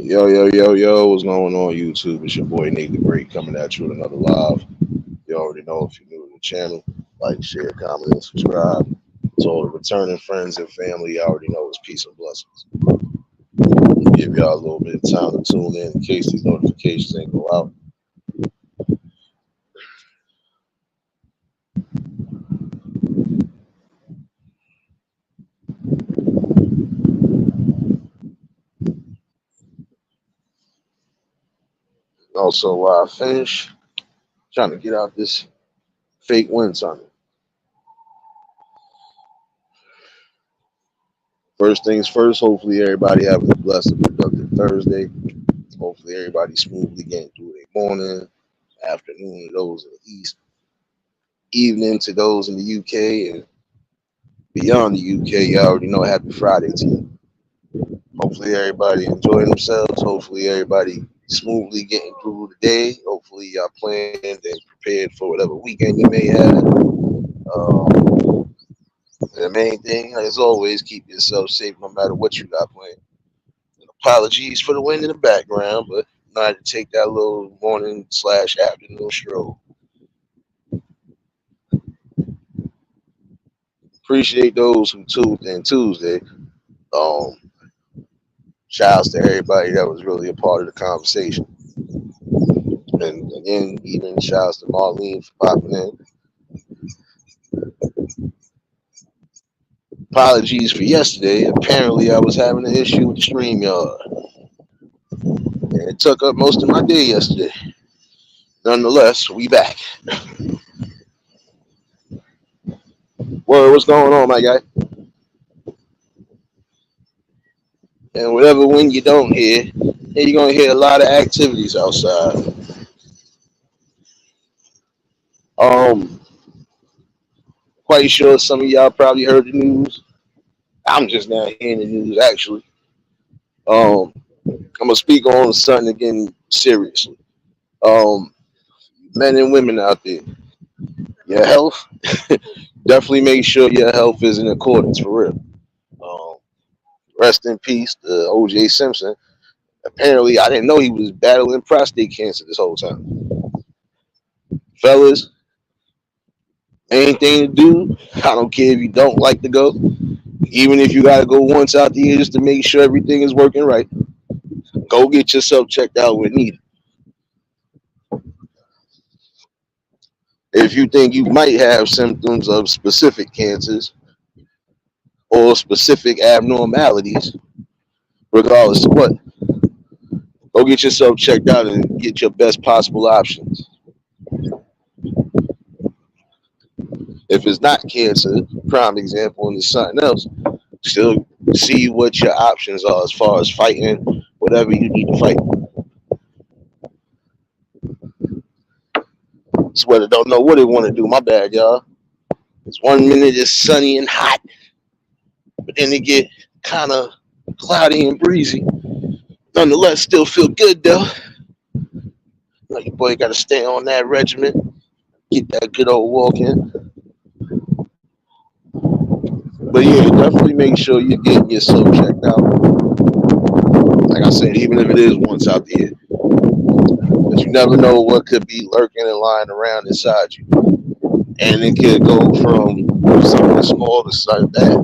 Yo, yo, yo, yo, what's going on, YouTube? It's your boy Nate the Great coming at you with another live. You already know if you're new to the channel, like, share, comment, and subscribe. To all the returning friends and family, you already know it's peace and blessings. Give y'all a little bit of time to tune in case these notifications ain't go out. Also, while I finish, trying to get out this fake wind tunnel. First things first, hopefully everybody having a blessed and productive Thursday. Hopefully everybody smoothly getting through their morning, afternoon to those in the east, evening to those in the UK, and beyond the UK. You already know Happy Friday to you. Hopefully everybody enjoying themselves. Hopefully everybody smoothly getting through the day. Hopefully y'all planned and prepared for whatever weekend you may have. The main thing, as always, keep yourself safe no matter what you got planned. And apologies for the wind in the background, but I had to take that little morning slash afternoon stroll. Appreciate those who tuned in Tuesday. Um, Shouts to everybody that was really a part of the conversation. And again, even shouts to Marlene for popping in. Apologies for yesterday. Apparently, I was having an issue with the StreamYard. And it took up most of my day yesterday. Nonetheless, we back. Word, what's going on, my guy? And whatever when you don't hear, you're going to hear a lot of activities outside. Um, Quite sure some of y'all probably heard the news. I'm just now hearing the news, actually. Um, I'm gonna speak on something again seriously. Um, Men and women out there, your health. Definitely make sure your health is in accordance for real. Um, Rest in peace to O.J. Simpson. Apparently, I didn't know he was battling prostate cancer this whole time. Fellas, main thing to do. I don't care if you don't like to go, even if you gotta go once out the year just to make sure everything is working right. Go get yourself checked out when needed. If you think you might have symptoms of specific cancers or specific abnormalities, regardless of what, go get yourself checked out and get your best possible options. If it's not cancer, prime example, and it's something else, still see what your options are as far as fighting whatever you need to fight. Sweater don't know what they want to do. My bad, y'all. It's 1 minute it's sunny and hot, but then it get kind of cloudy and breezy. Nonetheless, still feel good though. Like your boy got to stay on that regiment, get that good old walk in. But yeah, definitely make sure you're getting yourself checked out. Like I said, even if it is once out the year, but you never know what could be lurking and lying around inside you, and it could go from something small to something bad.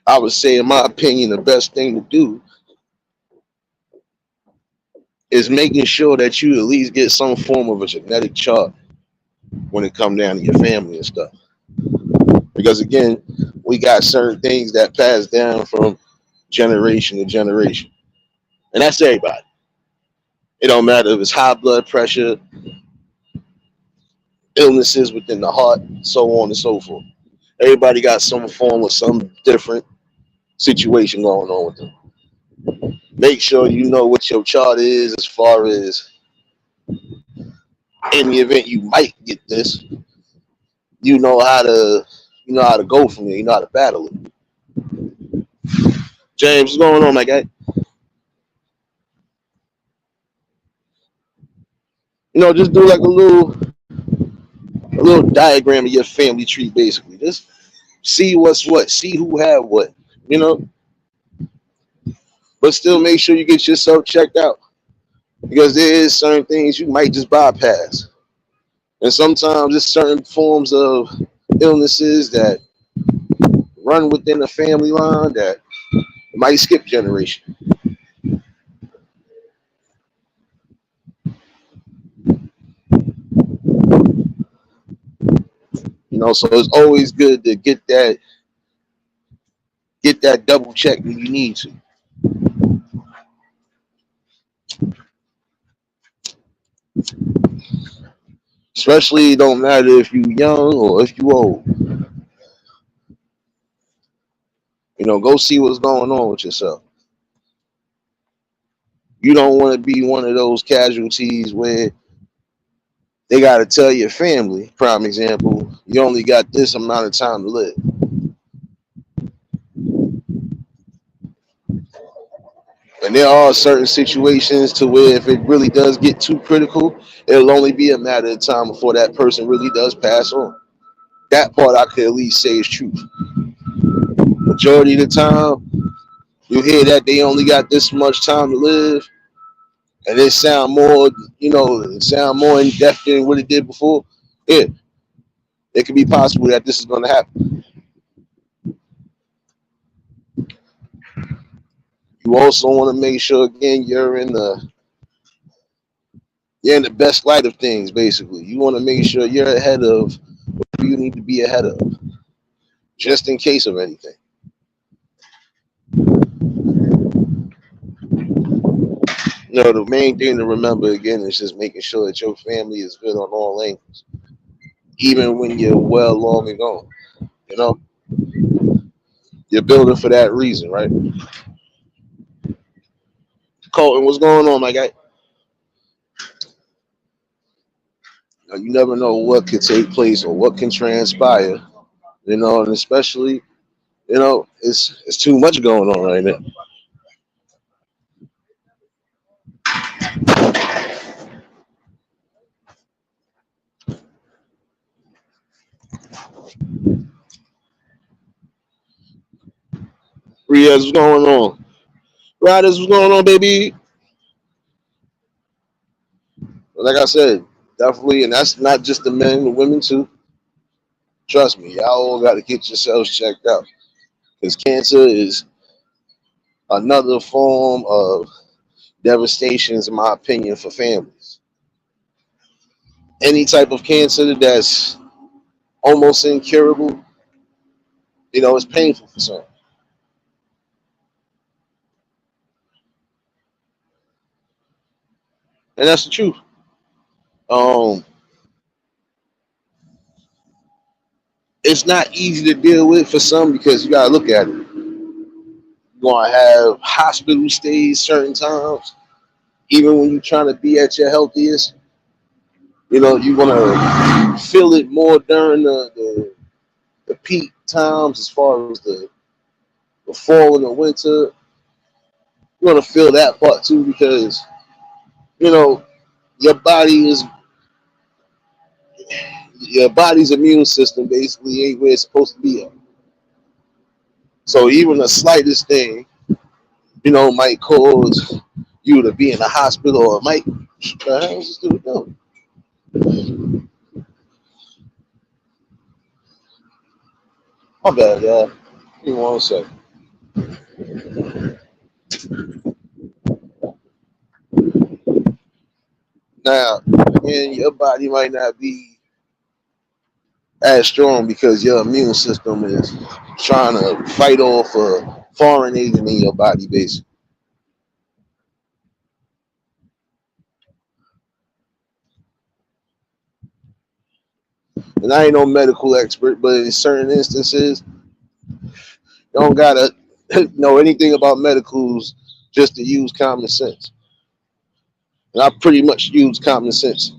I would say, in my opinion, the best thing to do is making sure that you at least get some form of a genetic chart when it comes down to your family and stuff. Because again, we got certain things that pass down from generation to generation, and that's everybody. It don't matter if it's high blood pressure, illnesses within the heart, so on and so forth. Everybody got some form of some different situation going on with them. Make sure you know what your chart is as far as in the event you might get this, you know how to go from there, you know how to battle it. James, what's going on, my guy? Just do like a little diagram of your family tree basically. Just see what's what, see who had what, you know, but still make sure you get yourself checked out because there is certain things you might just bypass. And sometimes there's certain forms of illnesses that run within a family line that might skip generation. You know, so it's always good to get that double check when you need to. Especially it don't matter if you young or if you old. You know, go see what's going on with yourself. You don't want to be one of those casualties where they got to tell your family, prime example, you only got this amount of time to live. And there are certain situations to where if it really does get too critical, it'll only be a matter of time before that person really does pass on. That part I could at least say is truth. Majority of the time, you hear that they only got this much time to live, and it sound more, it sound more in depth than what it did before. Yeah, it could be possible that this is going to happen. You also want to make sure again you're in the best light of things. Basically, you want to make sure you're ahead of what you need to be ahead of, just in case of anything. The main thing to remember again is just making sure that your family is good on all angles, even when you're well long and gone. You know, you're building for that reason, right? Colton, what's going on, my guy? You never know what could take place or what can transpire. And especially, it's too much going on right now. Riaz, what's going on? Riders, what's going on, baby? Like I said, definitely, and that's not just the men, the women too. Trust me, y'all all got to get yourselves checked out because cancer is another form of devastations, in my opinion, for families. Any type of cancer that's almost incurable, it's painful for some, and that's the truth. Um, it's not easy to deal with for some because you gotta look at it. You're gonna have hospital stays certain times, even when you're trying to be at your healthiest. You're gonna feel it more during the peak times as far as the fall and the winter. You're gonna feel that part too because you know your body is your body's immune system basically ain't where it's supposed to be at. So even the slightest thing, might cause you to be in the hospital or it might the hell is this dude doing? My bad, y'all. Give me one second. Now, again, your body might not be as strong because your immune system is trying to fight off a foreign agent in your body, basically. And I ain't no medical expert, but in certain instances, you don't gotta know anything about medicals just to use common sense. And I pretty much use common sense.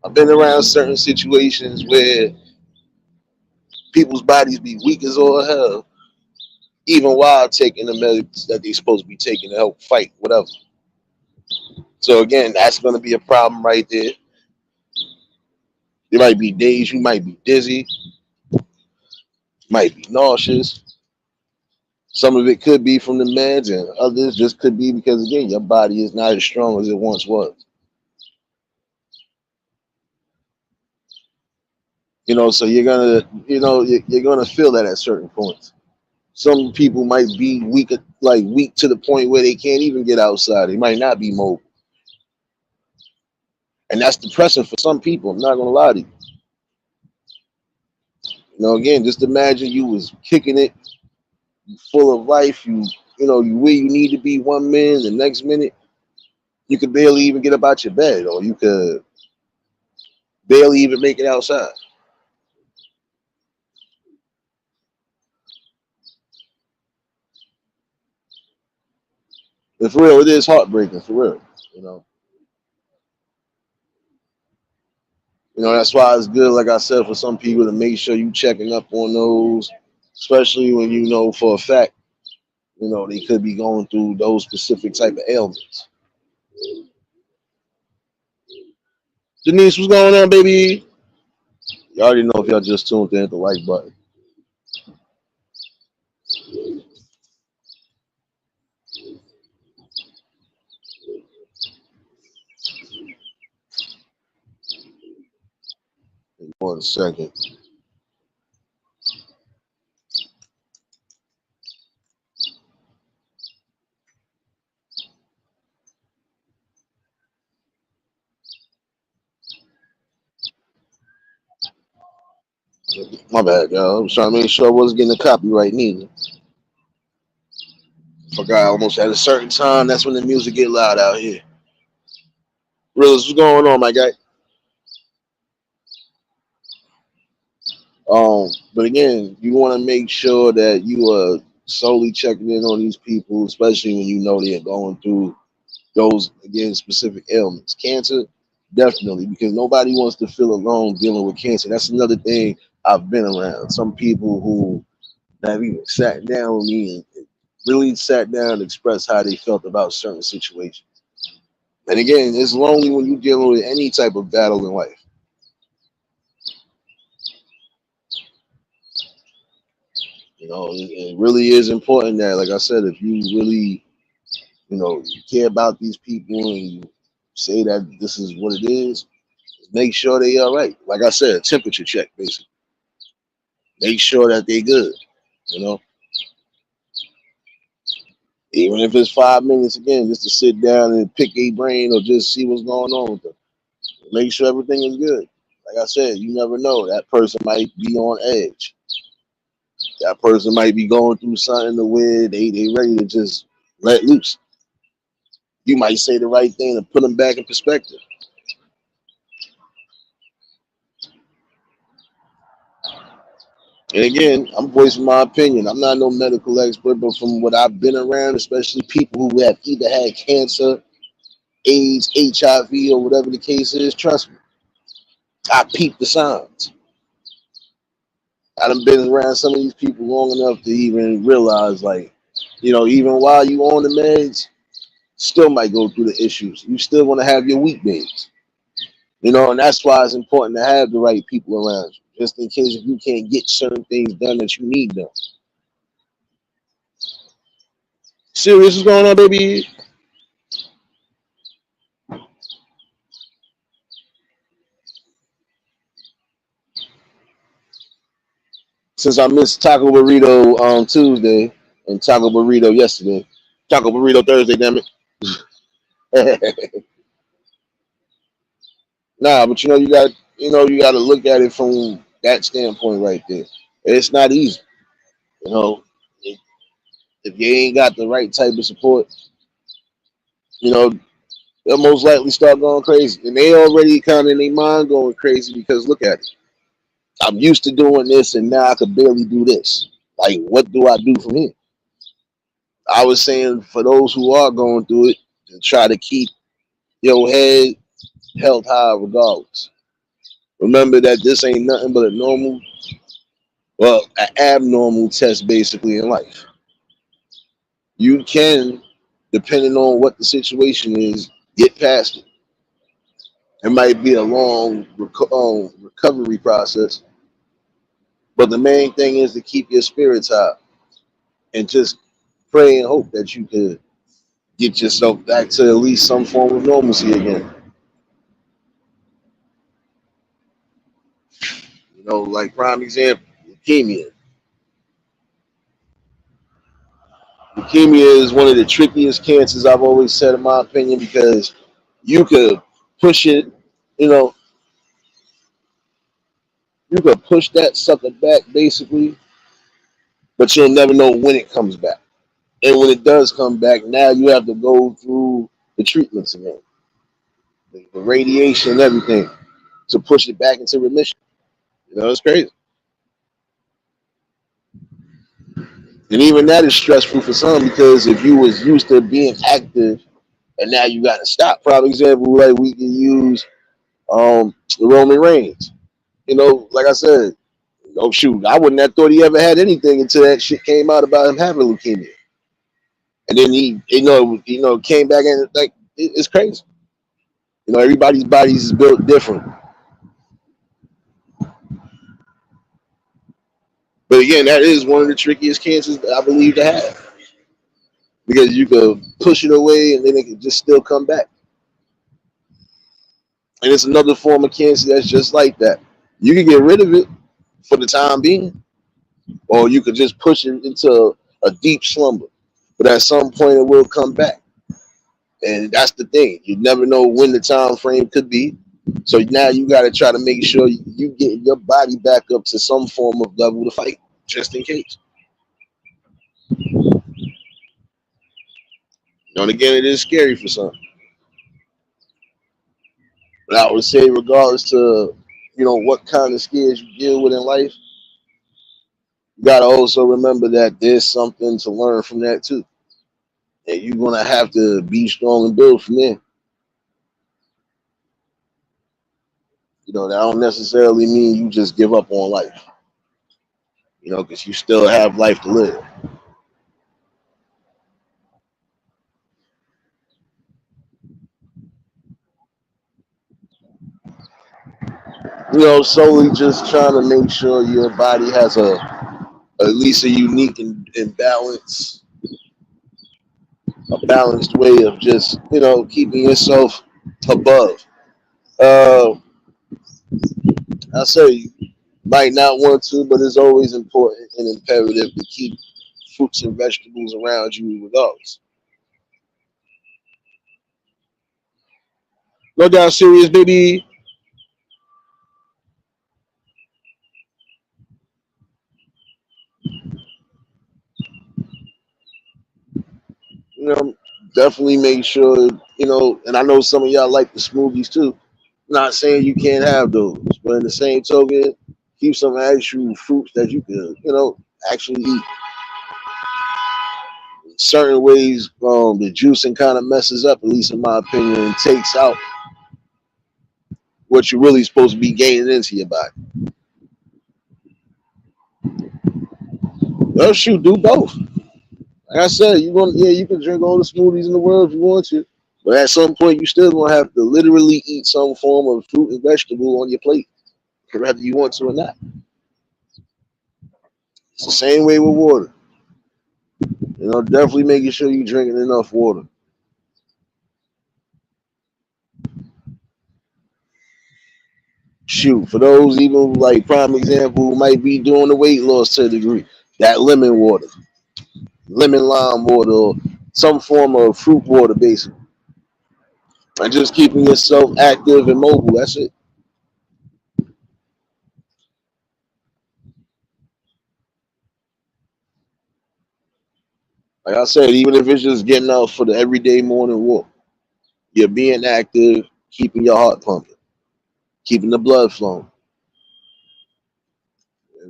I've been around certain situations where people's bodies be weak as all hell, even while taking the meds that they're supposed to be taking to help fight whatever. So again, that's going to be a problem right there. There might be days you might be dizzy, might be nauseous. Some of it could be from the meds, and others just could be because again your body is not as strong as it once was. So you're gonna feel that at certain points. Some people might be weak, like weak to the point where they can't even get outside. They might not be mobile, and that's depressing for some people. I'm not gonna lie to you. Again, just imagine you was kicking it, full of life. You where you need to be 1 minute, the next minute you could barely even get up out your bed, or you could barely even make it outside. And for real, it is heartbreaking. For real, you know. That's why it's good, like I said, for some people to make sure you checking up on those, especially when you know for a fact, they could be going through those specific type of ailments. Denise, what's going on, baby? You already know if y'all just tuned in, hit the like button. In 1 second. My bad, y'all. I was trying to make sure I wasn't getting a copyright neither. Forgot almost at a certain time, that's when the music get loud out here. Realist, what's going on, my guy? But again, you want to make sure that you are solely checking in on these people, especially when you know they're going through those again specific ailments. Cancer, definitely, because nobody wants to feel alone dealing with cancer. That's another thing I've been around. Some people who have even sat down with me and really sat down and expressed how they felt about certain situations. And again, it's lonely when you're dealing with any type of battle in life. It really is important that, like I said, if you really, you care about these people and you say that this is what it is, make sure they all right. Like I said, a temperature check, basically. Make sure that they good. You know, even if it's 5 minutes, again, just to sit down and pick a brain or just see what's going on with them. Make sure everything is good. Like I said, you never know. That person might be on edge. That person might be going through something to where they ready to just let loose. You might say the right thing to put them back in perspective. And again, I'm voicing my opinion. I'm not no medical expert, but from what I've been around, especially people who have either had cancer, AIDS, HIV, or whatever the case is, trust me, I peep the signs. I done been around some of these people long enough to even realize, like, even while you on the meds, still might go through the issues. You still want to have your weak days. And that's why it's important to have the right people around you, just in case if you can't get certain things done that you need done. Serious, what's going on, baby? Since I missed Taco Burrito on Tuesday and Taco Burrito yesterday, Taco Burrito Thursday, damn it. Nah, but you got to look at it from that standpoint right there. It's not easy, you know. If, if you ain't got the right type of support, you know, they'll most likely start going crazy, and they already kind of in their mind going crazy because look at it. I'm used to doing this, and now I could barely do this. Like, what do I do from here? I was saying for those who are going through it, to try to keep your head held high regardless. Remember that this ain't nothing but a normal, well, an abnormal test basically in life. You can, depending on what the situation is, get past it. It might be a long recovery process, but the main thing is to keep your spirits high and just pray and hope that you could get yourself back to at least some form of normalcy again. You know, like prime example, leukemia. Leukemia is one of the trickiest cancers I've always said, in my opinion, because you could push it, you know, you could push that sucker back basically, but you'll never know when it comes back. And when it does come back, now you have to go through the treatments again, the radiation and everything to push it back into remission. You know, it's crazy. And even that is stressful for some because if you was used to being active and now you got to stop. Prime example, like we can use the Roman Reigns. You know, like I said, oh shoot, I wouldn't have thought he ever had anything until that shit came out about him having leukemia, and then he, came back and like it's crazy. You know, everybody's bodies is built different, but again, that is one of the trickiest cancers that I believe to have because you could push it away and then it can just still come back, and it's another form of cancer that's just like that. You can get rid of it for the time being, or you could just push it into a deep slumber, but at some point it will come back. And that's the thing. You never know when the time frame could be. So now you got to try to make sure you get your body back up to some form of level to fight, just in case. You know, and again, it is scary for some. But I would say, regardless to what kind of scares you deal with in life, you got to also remember that there's something to learn from that too. And you're gonna have to be strong and build from there. You know, that don't necessarily mean you just give up on life. You know, because you still have life to live. You know, solely just trying to make sure your body has at least a unique and a balanced way of just keeping yourself above. Uh, I say you might not want to, but it's always important and imperative to keep fruits and vegetables around you regardless. No doubt, serious baby. You know, definitely make sure and I know some of y'all like the smoothies too. Not saying you can't have those, but in the same token, keep some actual fruits that you can, actually eat. Certain ways, the juicing kind of messes up, at least in my opinion, and takes out what you're really supposed to be gaining into your body. Well, shoot, do both. Like I said, you can drink all the smoothies in the world if you want to, but at some point, you still gonna have to literally eat some form of fruit and vegetable on your plate, whether you want to or not. It's the same way with water. You know, definitely making sure you're drinking enough water. Shoot, for those even like prime example who might be doing the weight loss to a degree, that lemon water, lemon lime water, or some form of fruit water, basically, and just keeping yourself active and mobile. That's it. Like I said, even if it's just getting out for the everyday morning walk, you're being active, keeping your heart pumping, keeping the blood flowing.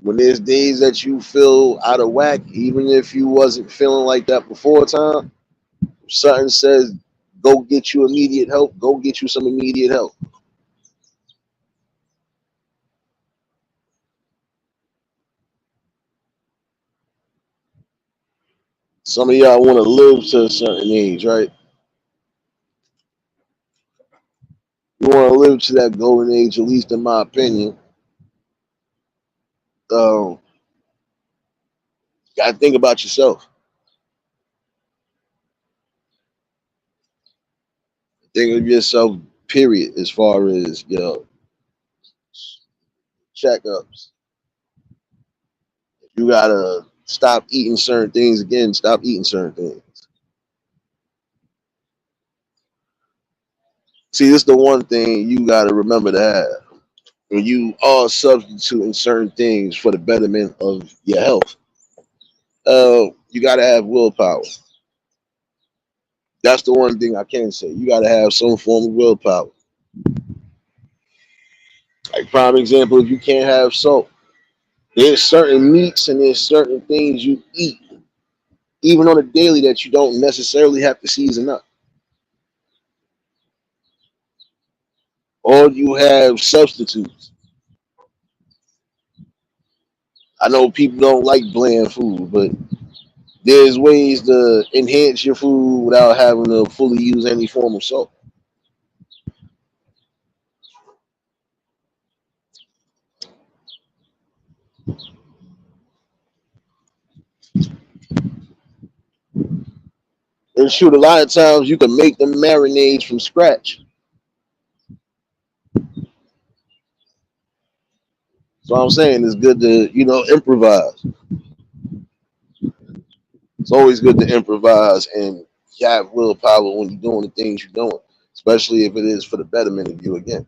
When there's days that you feel out of whack, even if you wasn't feeling like that before time, if something says go get you immediate help, go get you some immediate help. Some of y'all want to live to a certain age, right? you want to live to that golden age, at least in my opinion, you got to think about yourself. Think of yourself, period, as far as your checkups. If you got to stop eating certain things, again, stop eating certain things. See, this is the one thing you got to remember to have. When you are substituting certain things for the betterment of your health, you got to have willpower. That's the one thing I can say. You got to have some form of willpower. Like prime example, if you can't have salt, there's certain meats and there's certain things you eat, even on a daily, that you don't necessarily have to season up. Or you have substitutes. I know people don't like bland food, but there's ways to enhance your food without having to fully use any form of salt. And shoot, a lot of times you can make the marinades from scratch. So I'm saying it's good to, improvise. It's always good to improvise and have willpower when you're doing the things you're doing, especially if it is for the betterment of you again.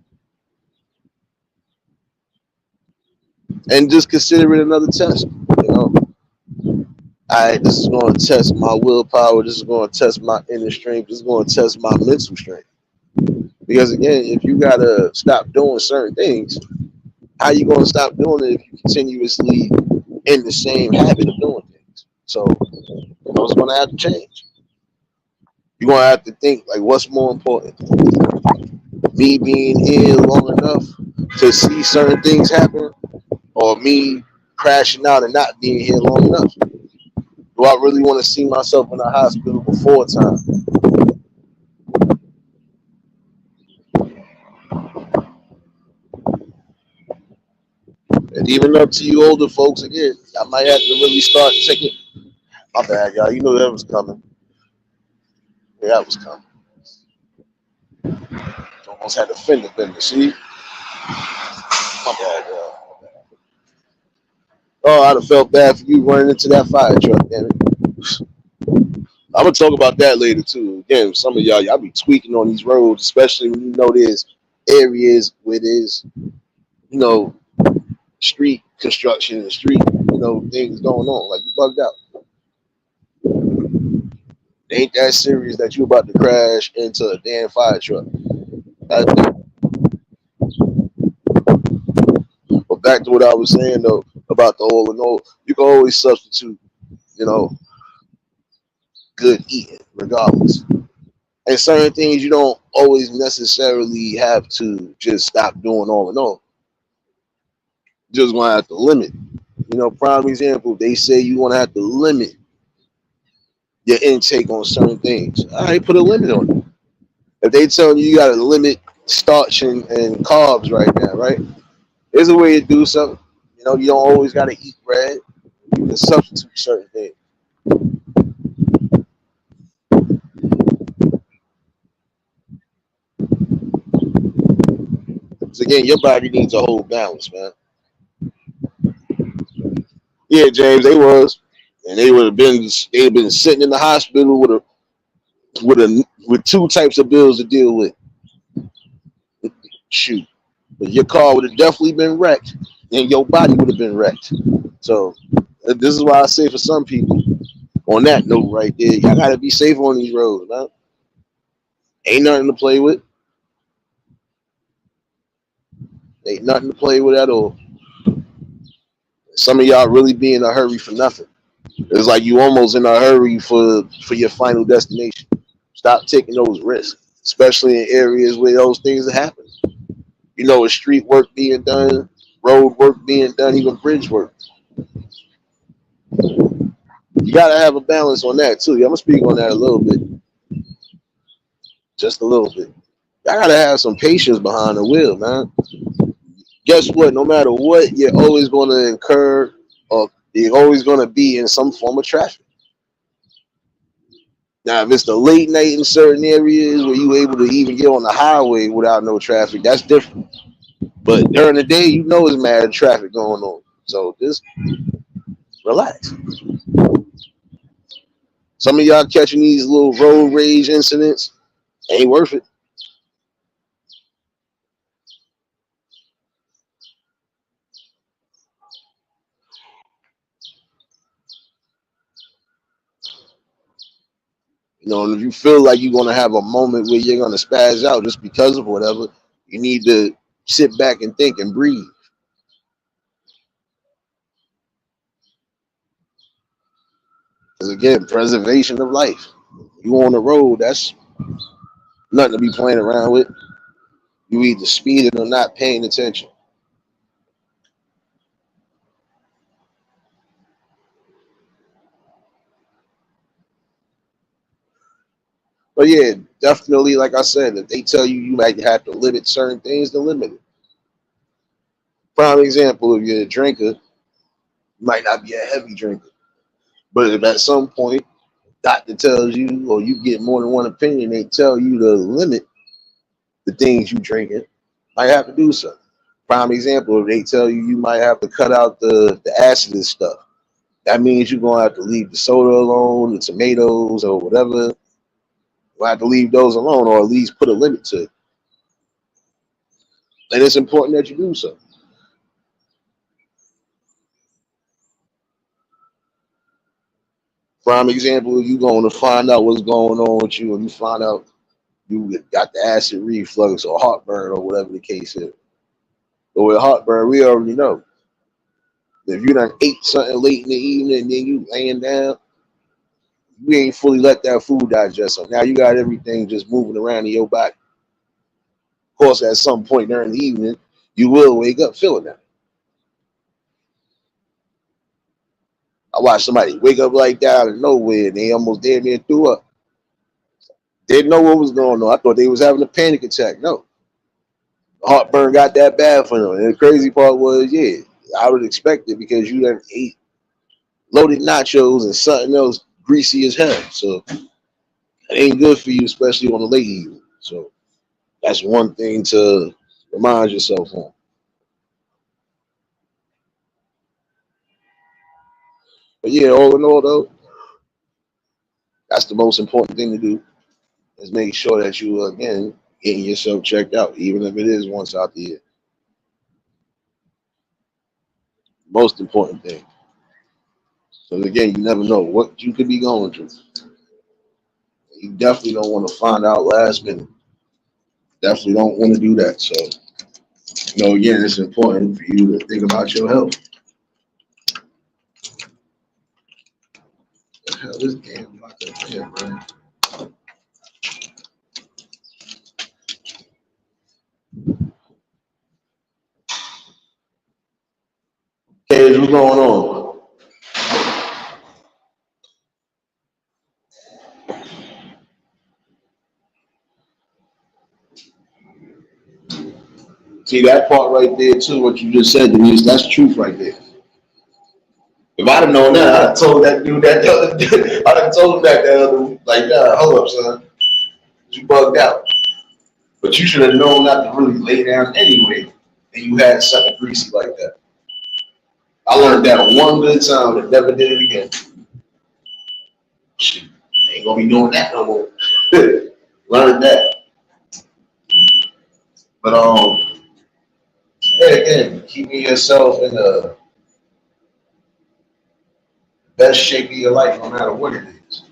And just consider it another test. You know, all right, this is going to test my willpower. This is going to test my inner strength. This is going to test my mental strength. Because again, if you gotta stop doing certain things, how you going to stop doing it if you continuously in the same habit of doing things? So it's going to have to change. You're going to have to think like, what's more important? Me being here long enough to see certain things happen, or me crashing out and not being here long enough? Do I really want to see myself in the hospital before time? And even up to you older folks, again, I might have to really start taking. My bad, y'all. You know that was coming. Yeah, that was coming. Almost had the fender bender. See? My bad, y'all. Oh, I'd have felt bad for you running into that fire truck, damn it. I'm gonna talk about that later too. Again, some of y'all be tweaking on these roads, especially when you know there's areas where there's, you know, street construction and street, things going on. Like you bugged out. It ain't that serious that you about to crash into a damn fire truck. But back to what I was saying though about the all in all, you can always substitute, you know, good eating regardless. And certain things you don't always necessarily have to just stop doing all in all. You're just gonna have to limit. Prime example, they say you want to have to limit your intake on certain things. I put a limit on it. If they telling you got to limit starch and carbs right now, right? There's a way to do something. You don't always got to eat bread. You can substitute certain things. So again, your body needs a whole balance, man. Yeah, James, they was, and they would have been sitting in the hospital with two types of bills to deal with. Shoot, but your car would have definitely been wrecked, and your body would have been wrecked. So this is why I say for some people, on that note right there, y'all gotta be safe on these roads, man. Ain't nothing to play with. Ain't nothing to play with at all. Some of y'all really be in a hurry for nothing. It's like you almost in a hurry for your final destination. Stop taking those risks, especially in areas where those things happen. With street work being done, road work being done, even bridge work. You gotta have a balance on that too. I'm gonna speak on that a little bit, just a little bit. I gotta have some patience behind the wheel, man. Guess what? No matter what, you're always going to incur, or you're always going to be in some form of traffic. Now, if it's the late night in certain areas where you able to even get on the highway without no traffic, that's different. But during the day, you know it's mad traffic going on. So just relax. Some of y'all catching these little road rage incidents ain't worth it. You know, and if you feel like you're gonna have a moment where you're gonna spaz out just because of whatever, you need to sit back and think and breathe. Because again, preservation of life. You on the road, that's nothing to be playing around with. You either speeding or not paying attention. But yeah, definitely, like I said, if they tell you you might have to limit certain things, then limit it. Prime example, if you're a drinker, you might not be a heavy drinker. But if at some point doctor tells you or you get more than one opinion, they tell you to limit the things you drinking, might have to do so. Prime example, if they tell you you might have to cut out the acid stuff, that means you're gonna have to leave the soda alone, the tomatoes or whatever. You have to leave those alone, or at least put a limit to it. And it's important that you do so. Prime example, you going to find out what's going on with you, and you find out you got the acid reflux or heartburn or whatever the case is. But with heartburn, we already know if you done ate something late in the evening and then you laying down, you ain't fully let that food digest. So now you got everything just moving around in your body. Of course, at some point during the evening, you will wake up feeling that. I watched somebody wake up like that out of nowhere and they almost damn near threw up. Didn't know what was going on. I thought they was having a panic attack. No, heartburn got that bad for them. And the crazy part was, yeah, I would expect it because you done ate loaded nachos and something else greasy as hell. So it ain't good for you, especially on the late evening. So that's one thing to remind yourself on. But yeah, all in all, though, that's the most important thing to do is make sure that you, again, getting yourself checked out, even if it is once out the year. Most important thing. So again, you never know what you could be going through. You definitely don't want to find out last minute. Definitely don't want to do that. So, again, it's important for you to think about your health. What the hell, this game about that thing, man. Hey, what's going on? See that part right there too. What you just said to me is that's truth right there. If I'd have known that, I'd have told that dude that the other day. I'd have told him that the other like, nah, hold up, son, you bugged out. But you should have known not to really lay down anyway. And you had something greasy like that. I learned that one good time and never did it again. Shit, I ain't gonna be doing that no more. Learned that. But yeah, again, keeping yourself in the best shape of your life, no matter what it is.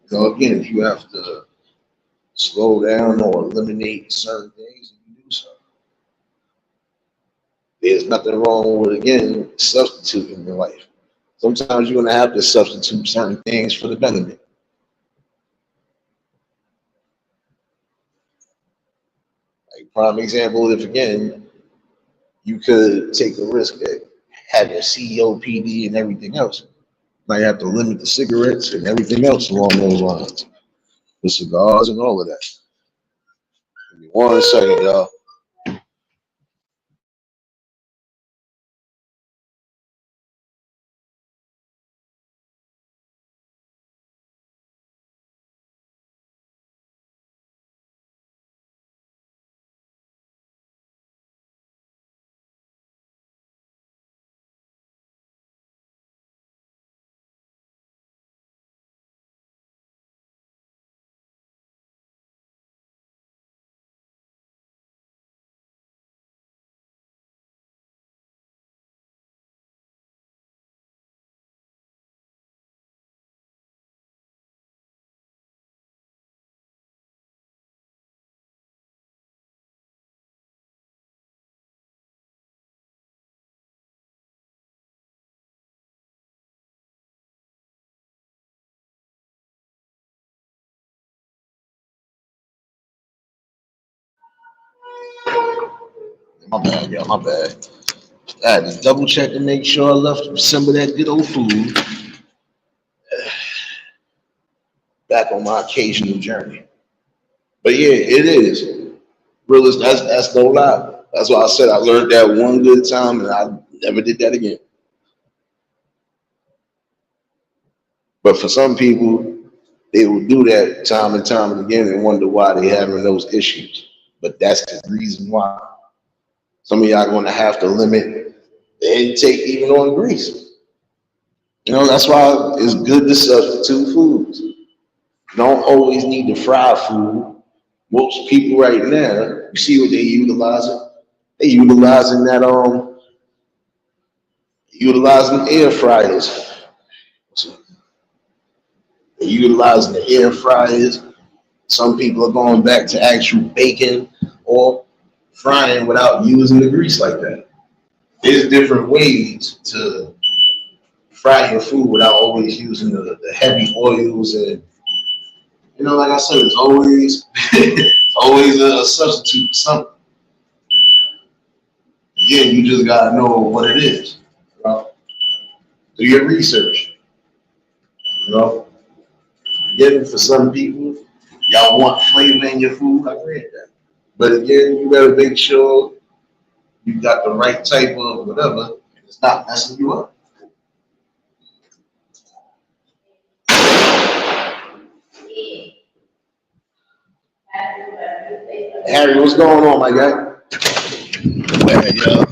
So again, if you have to slow down or eliminate certain things, you do so. There's nothing wrong with again substituting your life. Sometimes you're gonna have to substitute certain things for the betterment. Like prime example, if again you could take a risk at having COPD and everything else, might have to limit the cigarettes and everything else along those lines, the cigars and all of that. 1 second, y'all. My bad, y'all. My bad. I had to double check to make sure I left some of that good old food back on my occasional journey. But yeah, it is. Realist, that's no lie. That's why I said I learned that one good time and I never did that again. But for some people, they will do that time and time and again and wonder why they having those issues. But that's the reason why. Some of y'all gonna have to limit the intake even on grease. You know, that's why it's good to substitute foods. You don't always need to fry food. Most people right now, you see what they utilizing? They utilizing air fryers. They utilizing the air fryers. Some people are going back to actual baking or frying without using the grease like that. There's different ways to fry your food without always using the heavy oils and like I said, it's always always a substitute for something. Again, you just gotta know what it is. You know? Do your research. You know, again, for some people, y'all want flavor in your food. I read that, but again, you better make sure you got the right type of whatever, and it's not messing you up. Harry, what's going on, my guy? Man, yo,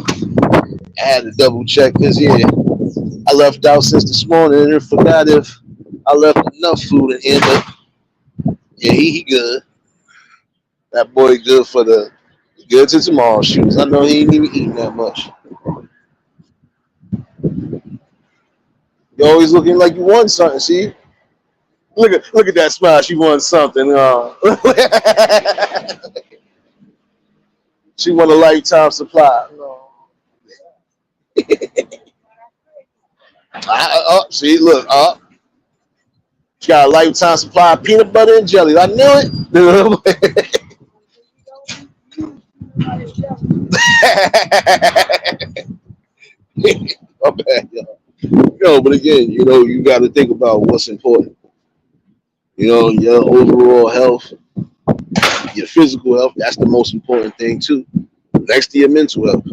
I had to double check this. Yeah, I left out since this morning and forgot if I left enough food in here, but yeah, he good. That boy good for the good to tomorrow shoes. I know he ain't even eating that much. You always looking like you won something. See, look at that smile. She won something. She won a lifetime supply. No. See, look, she got a lifetime supply of peanut butter and jelly. I knew it. My bad, yo. No, but again, you got to think about what's important. Your overall health, your physical health. That's the most important thing too. Next to your mental health.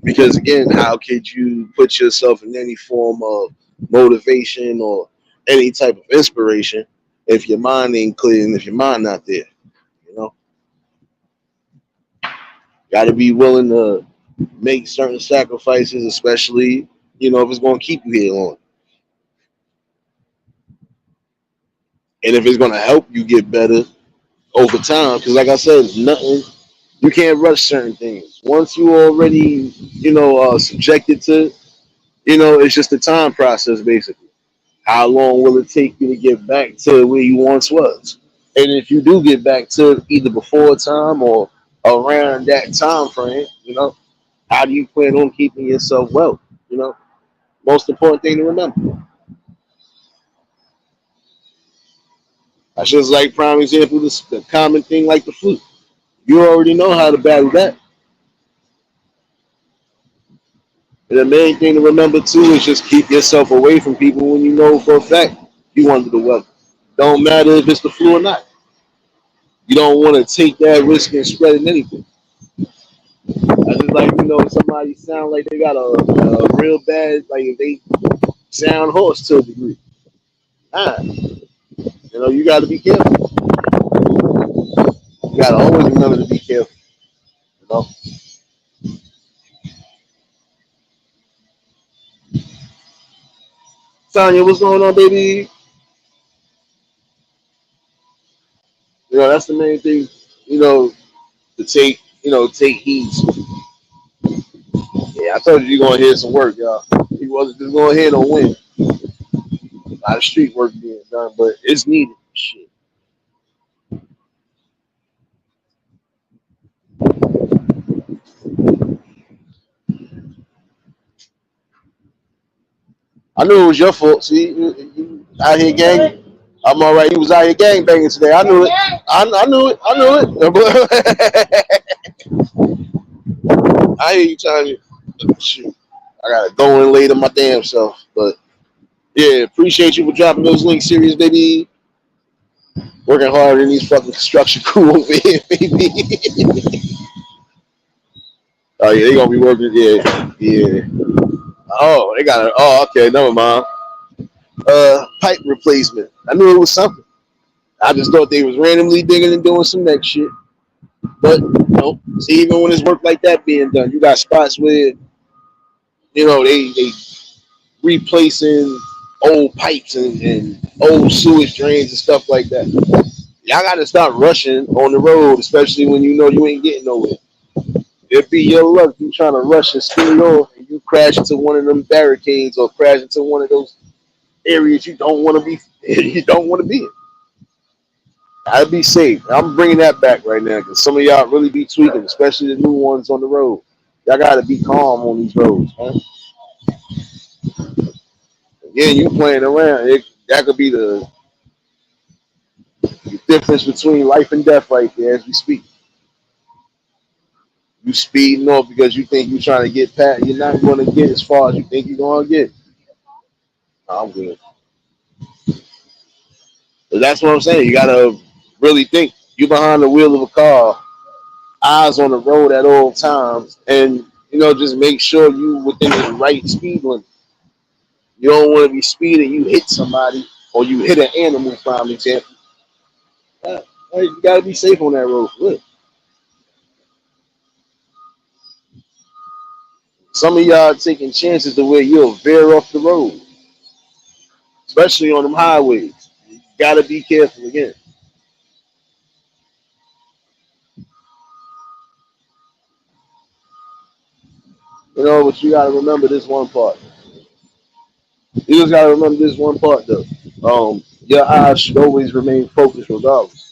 Because again, how could you put yourself in any form of motivation or any type of inspiration if your mind ain't clear and if your mind not there? You know, got to be willing to make certain sacrifices, especially if it's going to keep you here on, and if it's going to help you get better over time. Because like I said, nothing you can't rush certain things. Once you already subjected to, it's just a time process basically. How long will it take you to get back to where you once was? And if you do get back to either before time or around that time frame, how do you plan on keeping yourself well? You know, most important thing to remember. That's just like prime example, the common thing like the flu. You already know how to battle that. And the main thing to remember too is just keep yourself away from people when you know for a fact you under the weather. Don't matter if it's the flu or not. You don't want to take that risk in spreading anything. I just like somebody sound like they got a real bad like if they sound hoarse to a degree. Ah, you got to be careful. You got to always remember to be careful. You know, Tanya, what's going on, baby? That's the main thing. You know, to take heed. Yeah, I told you you're gonna hear some work, y'all. He wasn't just gonna hear no win. A lot of street work being done, but it's needed. Shit. I knew it was your fault. See, you out here gang. I'm all right. He was out here gang banging today. I knew it. I knew it. I knew it. I hear you, Tanya. Shoot, I gotta go in later my damn self. But yeah, appreciate you for dropping those links, serious baby. Working hard in these fucking construction crew over here, baby. Oh yeah, they gonna be working. Yeah, yeah. Oh, they got it. Oh, okay, never mind. Pipe replacement. I knew it was something. I just thought they was randomly digging and doing some next shit. But see, even when it's work like that being done, you got spots where they replacing old pipes and old sewage drains and stuff like that. Y'all got to stop rushing on the road, especially when you know you ain't getting nowhere. It'd be your luck you trying to rush and speed off and you crash into one of them barricades or crash into one of those areas you don't want to be. You don't want to be in. I'd be safe. I'm bringing that back right now because some of y'all really be tweaking, especially the new ones on the road. Y'all got to be calm on these roads, man. Again, you playing around. That could be the difference between life and death right there as we speak. You speeding off because you think you're trying to get past. You're not going to get as far as you think you're going to get. I'm good. But that's what I'm saying. You got to really think. You behind the wheel of a car, eyes on the road at all times, and just make sure you within the right speed limit. You don't want to be speeding. You hit somebody or you hit an animal, for example. You got to be safe on that road. Look, some of y'all taking chances to where you'll veer off the road, especially on them highways. You got to be careful again. But you got to remember this one part. You just got to remember this one part, though. Your eyes should always remain focused regardless.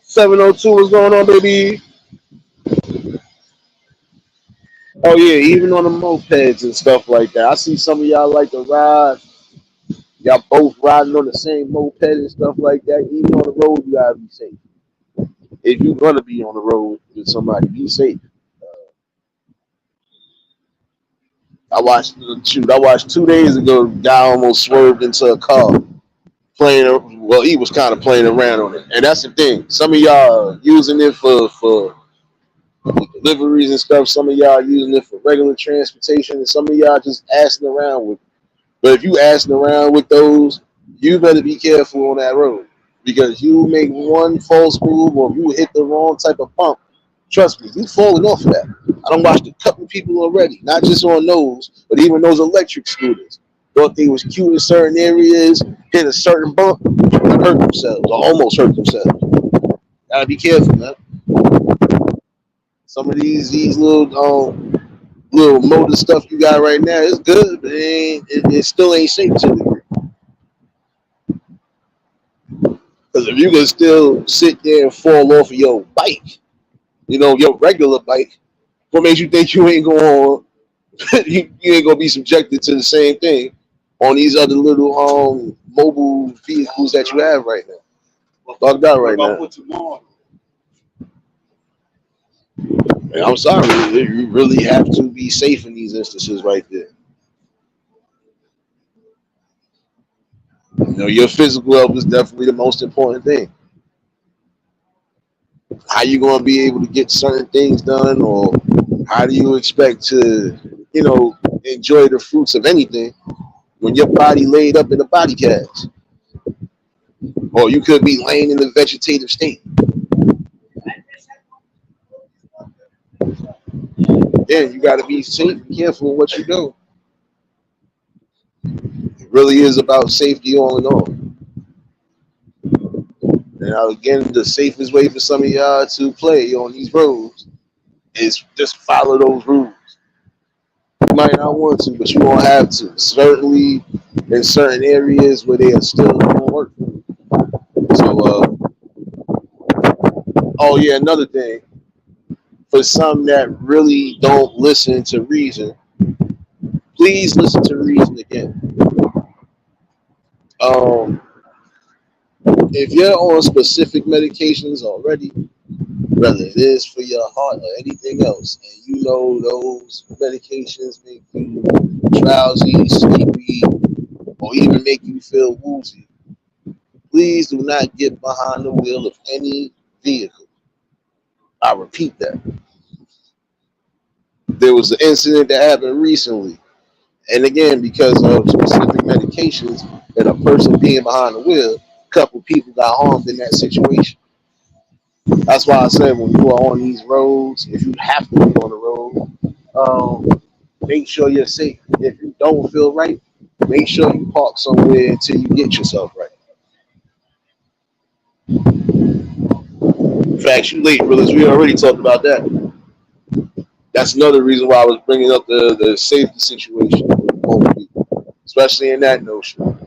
702, what's going on, baby? Oh, yeah, even on the mopeds and stuff like that. I see some of y'all like to ride. Y'all both riding on the same moped and stuff like that. Even on the road, you got to be safe. If you're going to be on the road with somebody, be safe. I watched 2 days ago, a guy almost swerved into a car playing. Well, he was kind of playing around on it, and that's the thing. Some of y'all are using it for deliveries and stuff. Some of y'all are using it for regular transportation, and some of y'all just asking around with. But if you asking around with those, you better be careful on that road because you make one false move or you hit the wrong type of pump. Trust me, you falling off of that. I don't watched a couple people already, not just on those, but even those electric scooters. Thought they was cute in certain areas, hit a certain bump, and hurt themselves or almost hurt themselves. Gotta be careful, man. Some of these little motor stuff you got right now is good, but it still ain't safe to the degree. Because if you can still sit there and fall off of your bike, your regular bike, what makes you think you ain't going you ain't gonna be subjected to the same thing on these other little mobile vehicles that you have right now. Talk about right now. And I'm sorry, you really have to be safe in these instances right there. Your physical health is definitely the most important thing. How you going to be able to get certain things done, or how do you expect to, enjoy the fruits of anything when your body laid up in a body cast, or you could be laying in a vegetative state? Then you got to be safe and careful in what you do. It really is about safety all in all. And again, the safest way for some of y'all to play on these roads is just follow those rules. You might not want to, but you won't have to. Certainly in certain areas where they are still going to work. So, oh yeah, another thing. For some that really don't listen to reason, please listen to reason again. Um, if you're on specific medications already, whether it is for your heart or anything else, and you know those medications make you drowsy, sleepy, or even make you feel woozy, please do not get behind the wheel of any vehicle. I repeat that. There was an incident that happened recently, and again, because of specific medications and a person being behind the wheel, a couple people got harmed in that situation. That's why I said when you are on these roads, if you have to be on the road, make sure you're safe. If you don't feel right, make sure you park somewhere until you get yourself right. In fact, you late, brothers. We already talked about that. That's another reason why I was bringing up the safety situation with both people, especially in that notion.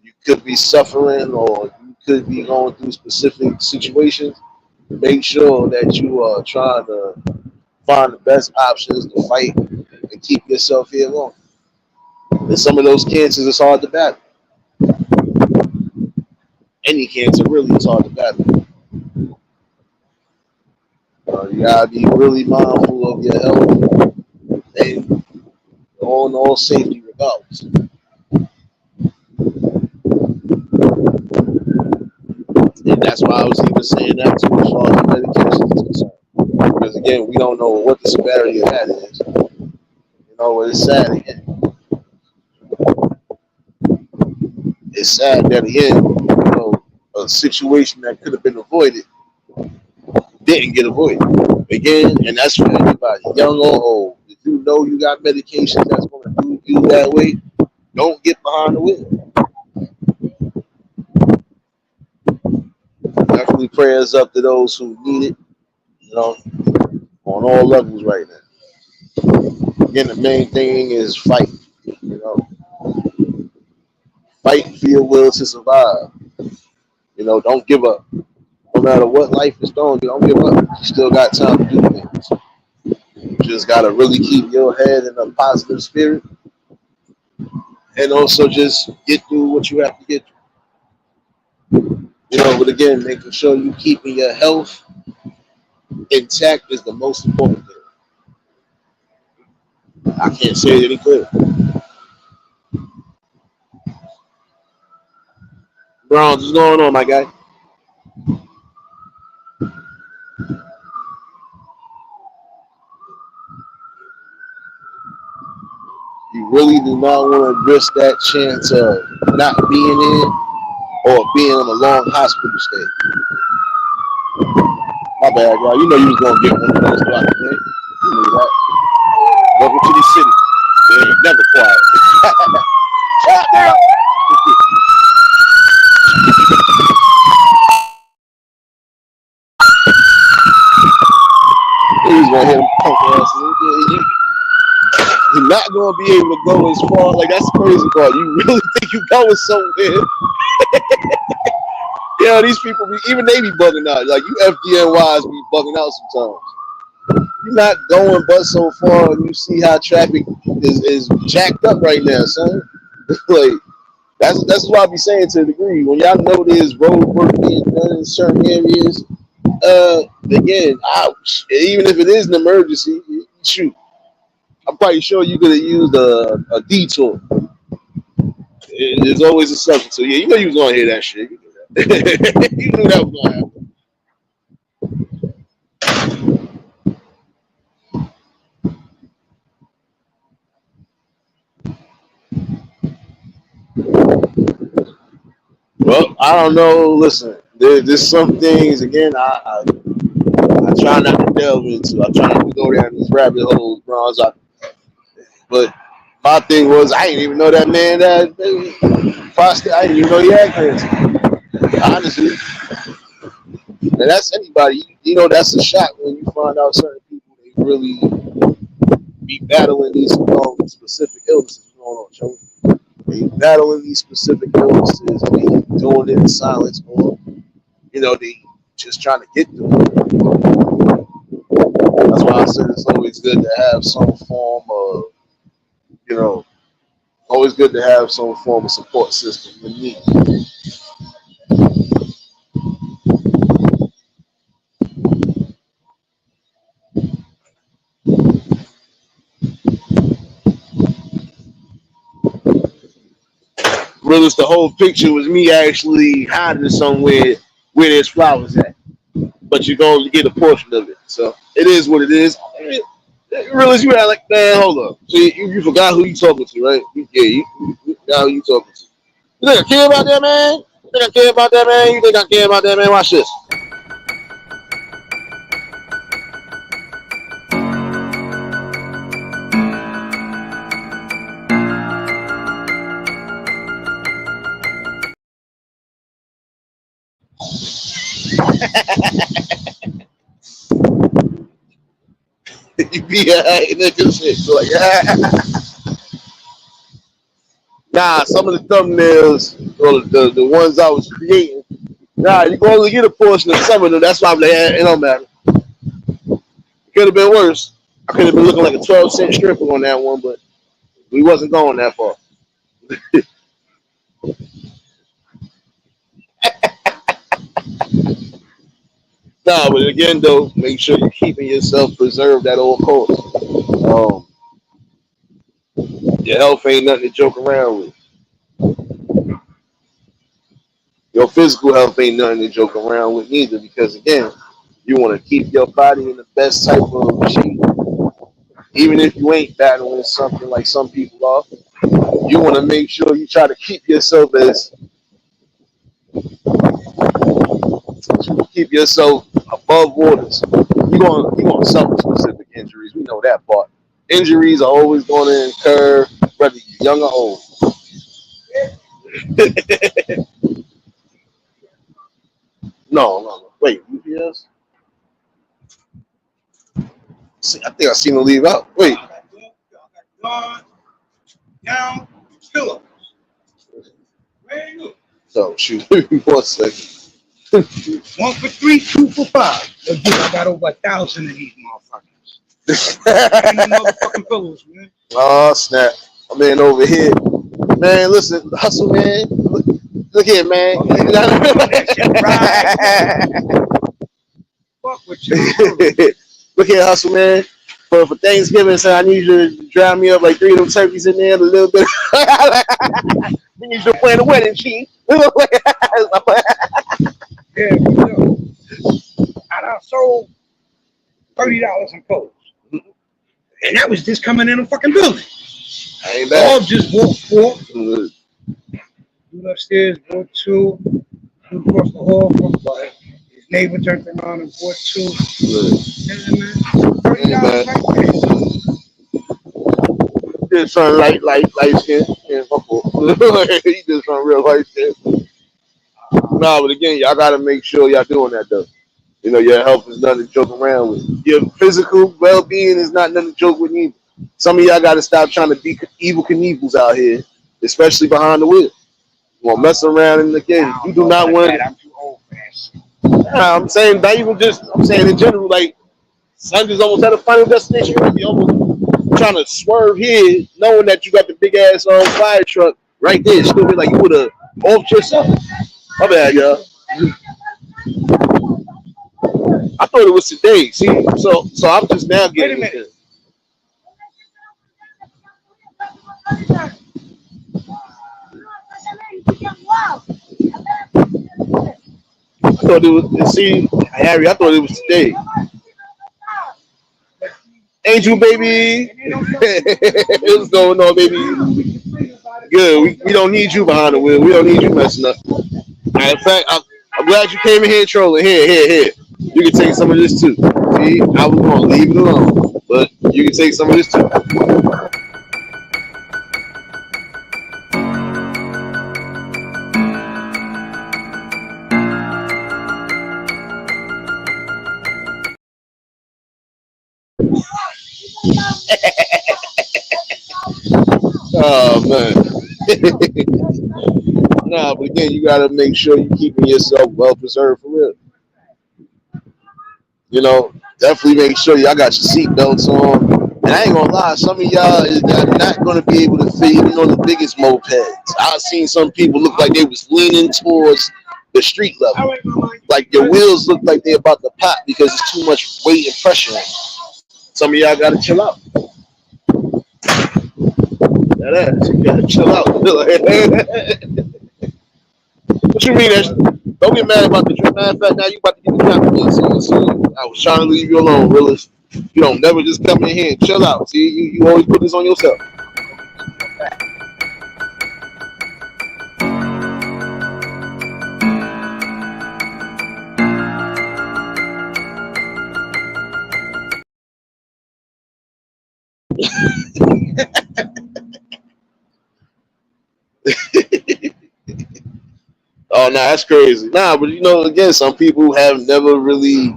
You could be suffering or you could be going through specific situations. Make sure that you are trying to find the best options to fight and keep yourself here long. And some of those cancers is hard to battle. Any cancer really is hard to battle. You gotta be really mindful of your health and on all safety regardless. And that's why I was even saying that too as far as the medications is concerned. Because again, we don't know what the severity of that is. It's sad again. It's sad that again, a situation that could have been avoided didn't get avoided. Again, and that's for anybody, young or old. If you know you got medications that's going to do you that way, don't get behind the wheel. Definitely prayers up to those who need it, on all levels right now. Again, the main thing is fight. Fight for your will to survive. Don't give up. No matter what life is throwing you, don't give up. You still got time to do things. You just gotta really keep your head in a positive spirit, and also just get through what you have to get through. But again, making sure you keeping your health intact is the most important thing. I can't say it any clearer. Browns, what's going on, my guy? You really do not want to risk that chance of not being in or being on a long hospital stay. My bad, y'all. You know you was gonna get one of those throughout the day. You knew that. Welcome to the city. They ain't never quiet. Shut down. He's gonna hit him punk asses. You're not gonna be able to go as far. Like that's the crazy part. You really think you going somewhere? Yeah, these people be even they be bugging out. Like you FDNYs be bugging out sometimes. You're not going but so far, and you see how traffic is jacked up right now, son. Like that's what I be saying to a degree. When y'all know there's road work being done in certain areas, again, even if it is an emergency, shoot, I'm probably sure you could have used a detour. There's always a subject. So yeah, you know you was gonna hear that shit. You knew that. You knew that was gonna happen. Well, I don't know. Listen, there's some things again. I try not to delve into. I try not to go down these rabbit holes, bro. But my thing was, I didn't even know that man I didn't even know he had cancer. Honestly, and that's anybody. You know, that's a shock when you find out certain people they really be battling these specific illnesses. What's going on, Joe? They battling these specific illnesses, and they doing it in silence, or they just trying to get through it. That's why I said it's always good to have some form of, always good to have some form of support system when needed. Realist, the whole picture was me actually hiding somewhere where there's flowers at, but you're going to get a portion of it. So it is what it is. Realist, you had like, man, hold up. So you forgot who you talking to, right? Yeah, you forgot who you talking to. You think I care about that, man? You think I care about that, man? You think I care about that, man? Watch this. You be alright, nigga, shit. So like, nah, some of the thumbnails, or the ones I was creating, nah, you can only get a portion of some of them. That's why I'm like, it don't matter. It could have been worse. I could have been looking like a 12-cent stripper on that one, but we wasn't going that far. Nah, but again, though, make sure you're keeping yourself preserved at all costs. Um, your health ain't nothing to joke around with. Your physical health ain't nothing to joke around with neither, because again, you want to keep your body in the best type of shape. Even if you ain't battling something like some people are, you want to make sure you try to keep yourself above waters. You're gonna suffer specific injuries. We know that part. Injuries are always going to incur, whether you're young or old. No. Wait, UPS? See, I think I seen him leave out. Wait. Down, killer. Where you? So shoot, 1 second. 1 for 3, 2 for 5. I got over 1,000 of these motherfuckers. Ain't no motherfucking pillows, man. Oh snap! My man over here. Man, listen, hustle, man. Look here, man. Fuck with you. Look here, hustle, man. For Thanksgiving, so I need you to drive me up like 3 of them turkeys in there, a little bit. We need you to plan the wedding, chief. Yeah, yo. I done sold $30 in clothes. And that was just coming in a fucking building. I ain't bad. All just walked forth. Went upstairs, bought 2. Went across the hall from his neighbor turned around and bought 2. Yeah, man. $30 right there. Just trying light skin. Yeah, my fault. He just trying real light skin. Nah, but again, y'all gotta make sure y'all doing that though. Your health is nothing to joke around with. Your physical well-being is not nothing to joke with either. Some of y'all gotta stop trying to be evil Knievel's out here, especially behind the wheel. You want to mess around in the game. You do not want to. I'm too old for that shit. I'm saying not even just. I'm saying in general, like Sunday's almost at a final destination. You're be almost trying to swerve here, knowing that you got the big ass fire truck right there. Still be like you would have offed yourself. My bad, y'all. I thought thought it was today. See, so I'm just now Wait a getting minute. it. I thought it was. See, Harry, I thought it was today. Angel, baby. What's going on, baby? Good. We don't need you behind the wheel. We don't need you messing up. Matter of fact, I'm glad you came in here trolling. Here. You can take some of this too. See, I was going to leave it alone, but you can take some of this too. Oh man. Nah, but again, you gotta make sure you keeping yourself well preserved for real. You know, definitely make sure y'all got your seatbelts on. And I ain't gonna lie, some of y'all are not gonna be able to fit even on the biggest mopeds. I've seen some people look like they was leaning towards the street level. Like your wheels look like they're about to pop because it's too much weight and pressure on. Some of y'all gotta chill out. That ass, you gotta chill out. What you mean? Don't get mad about the drip. Matter of fact, now you about to get the drop again. So I was trying to leave you alone, realist. You don't never just come in here and chill out. See, you always put this on yourself. Oh, nah, that's crazy. Nah, but you know, again, some people have never really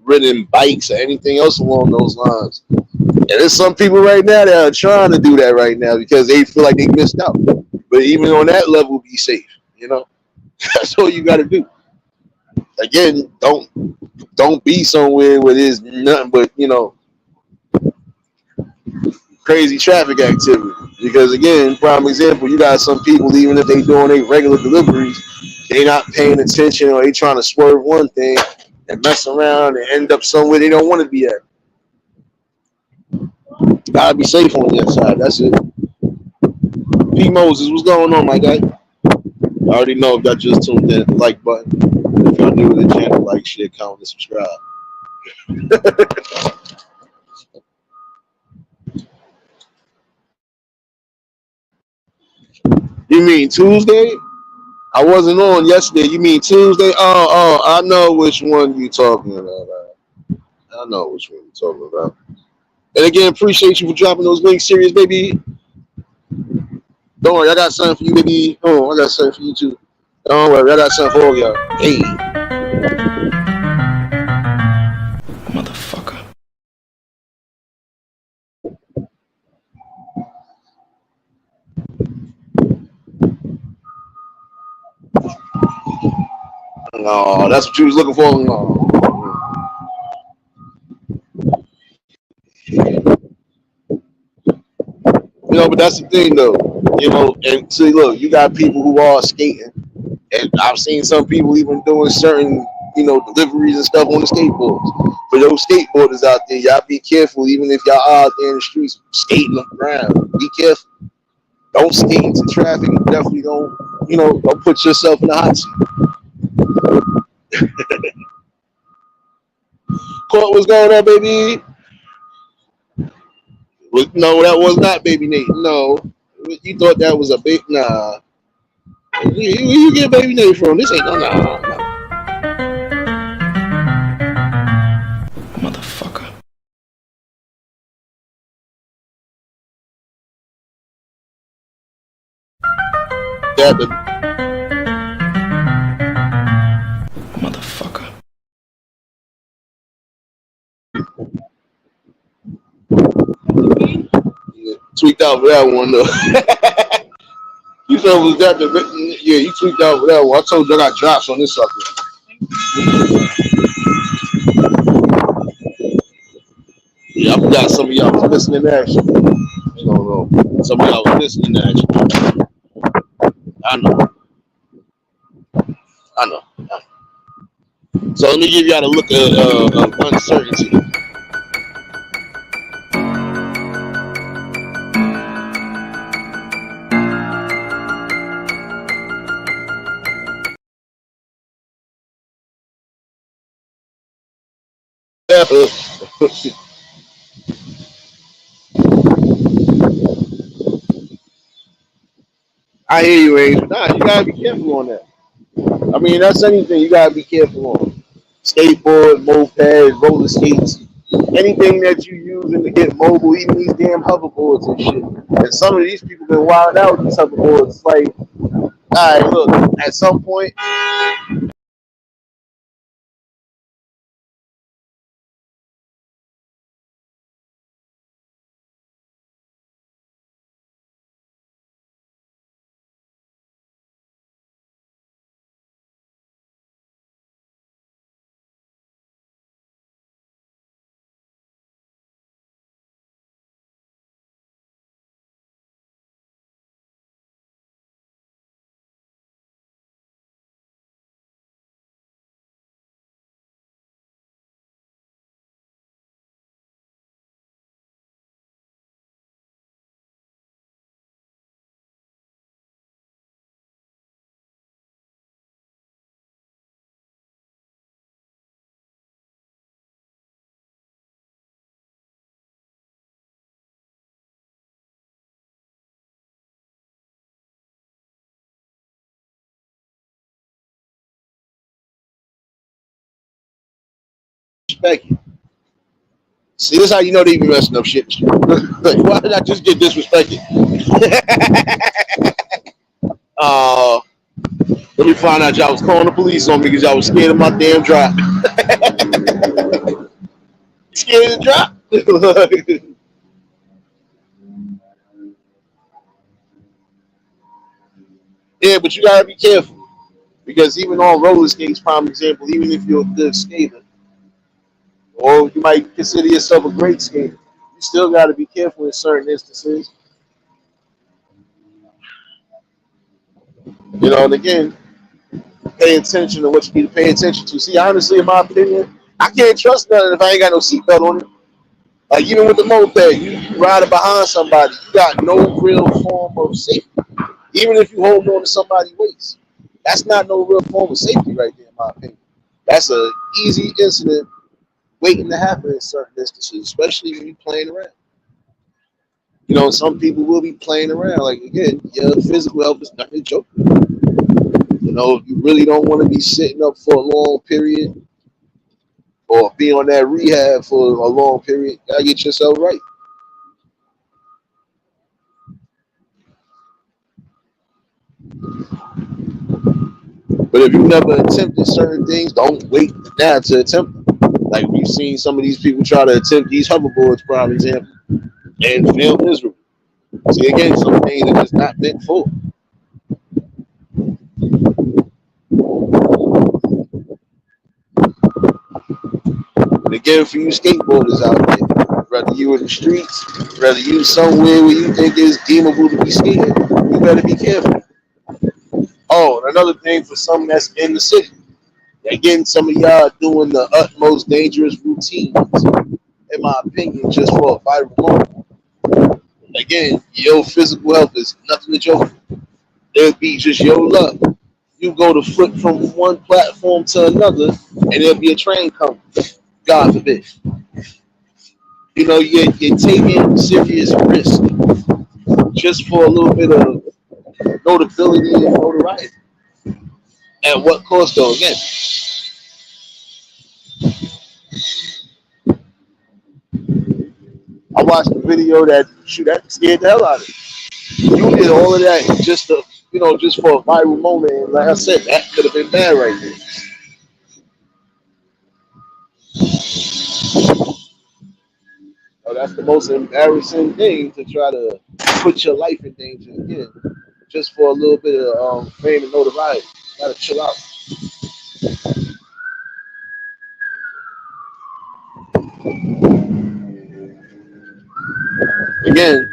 ridden bikes or anything else along those lines. And there's some people right now that are trying to do that right now because they feel like they missed out. But even on that level, be safe. You know, that's all you got to do. Again, don't be somewhere where there's nothing but crazy traffic activity. Because again, prime example, you got some people even if they doing their regular deliveries, they not paying attention or they trying to swerve one thing and mess around and end up somewhere they don't want to be at. Gotta be safe on the inside. That's it. P Moses, what's going on, my guy? I already know if y'all just tuned in, the like button. If y'all new to the channel, like, share, comment, and subscribe. You mean Tuesday? I wasn't on yesterday. You mean Tuesday? I know which one you talking about. I know which one you talking about. And again, appreciate you for dropping those links, serious baby. Don't worry, I got something for you, baby. Oh, I got something for you too. Don't worry, I got something for all y'all. Hey. Motherfucker. No, that's what you was looking for. No. You know, but that's the thing though. You know, and see, look, you got people who are skating, and I've seen some people even doing certain, deliveries and stuff on the skateboards. For those skateboarders out there, y'all be careful, even if y'all are out there in the streets skating around. Be careful. Don't skate into traffic. Definitely don't put yourself in the hot seat. Court, what's going on, baby? No, that was not Baby Nate. No, you thought that was a big nah. Where you get Baby Nate from? This ain't no nah. Motherfucker. That the Motherfucker. tweaked out for that one though. You said was that the yeah? You tweaked out for that one. I told you I got drops on this sucker. Yeah, I forgot some of y'all was listening to action. I don't know. Some of y'all was listening to action. I know. I know. So let me give y'all a look of uncertainty. I hear you, Angel. Nah, you gotta be careful on that. I mean, that's anything you gotta be careful on. Skateboard, moped, roller skates, anything that you using to get mobile, even these damn hoverboards and shit. And some of these people been wild out with these hoverboards. It's like, all right, look, at some point, respect it. See, this is how you know they be messing up shit. Like, why did I just get disrespected? uh, Let me find out y'all was calling the police on me because y'all was scared of my damn drop. Scared of the drop? Yeah, but you gotta be careful because even on roller skates, prime example, even if you're a good skater, or you might consider yourself a great skater, you still gotta be careful in certain instances. You know, and again, pay attention to what you need to pay attention to. See, honestly, in my opinion, I can't trust nothing if I ain't got no seatbelt on it. Like even with the moped, you riding behind somebody, you got no real form of safety. Even if you hold on to somebody's waist, that's not no real form of safety right there, in my opinion. That's a easy incident waiting to happen in certain instances, especially when you're playing around. You know, some people will be playing around. Like again, yeah, physical health is nothing to joke with. You know, if you really don't want to be sitting up for a long period or be on that rehab for a long period, you gotta get yourself right. But if you never attempted certain things, don't wait now to attempt them. Like we've seen some of these people try to attempt these hoverboards, for example, and fail miserably. See, again, some things are just not meant for. And again, for you skateboarders out there, whether you in the streets, whether you somewhere where you think it's deemable to be skating, you better be careful. Oh, and another thing for some that's in the city. Again, some of y'all doing the utmost dangerous routines, in my opinion, just for a viral moment. Again, your physical health is nothing to joke with. It'll be just your luck. You go to flip from one platform to another, and there'll be a train coming. God forbid. You know, you're taking serious risk just for a little bit of notability and notoriety. At what cost, though? Again, I watched the video that shoot that scared the hell out of me. You did all of that just to, just for a viral moment. And like I said, that could have been bad right there. So that's the most embarrassing thing to try to put your life in danger again, just for a little bit of fame and notoriety. You gotta chill out. Again,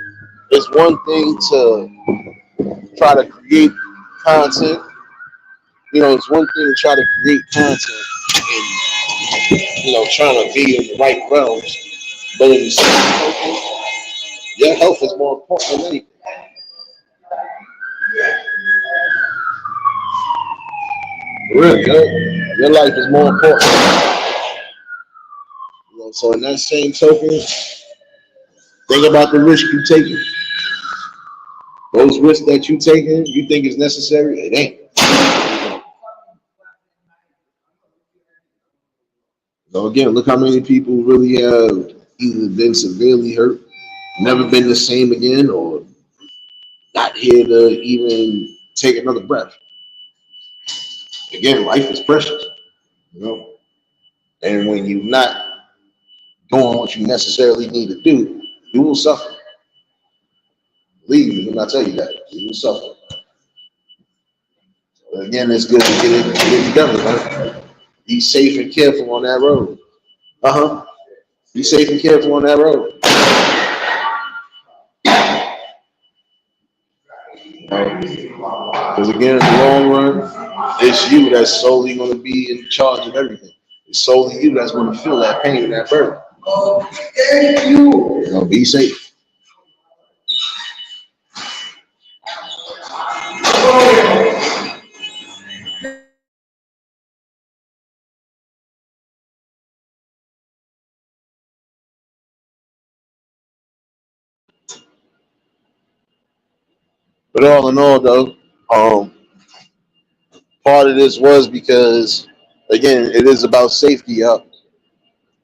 it's one thing to try to create content. You know, it's one thing to try to create content, and trying to be in the right realms. But in the same token, your health is more important than anything. Really, your life is more important. So in that same token, think about the risk you taking. Those risks that you taking, you think is necessary? It ain't. So again, look how many people really have either been severely hurt, never been the same again, or not here to even take another breath. Again, life is precious, you know. And when you're not doing what you necessarily need to do, you will suffer. Believe me when I tell you that. You will suffer. So again, it's good to get it together, man. Be safe and careful on that road. Uh-huh. Be safe and careful on that road. Because again, in the long run, it's you that's solely going to be in charge of everything. It's solely you that's going to feel that pain and that burden. Be safe. But all in all, though, part of this was because, again, it is about safety.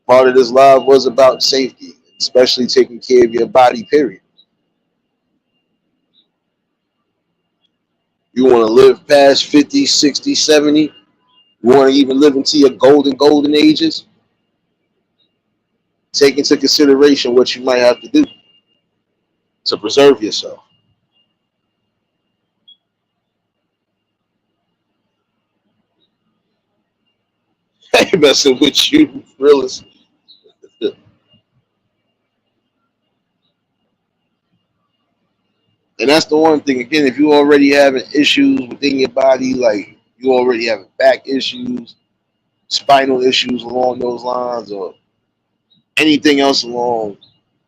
Part of this live was about safety, especially taking care of your body, period. You want to live past 50, 60, 70. You want to even live into your golden ages. Take into consideration what you might have to do to preserve yourself. I ain't messing with you, realist. And that's the one thing. Again, if you already having issues within your body, like you already having back issues, spinal issues along those lines, or anything else along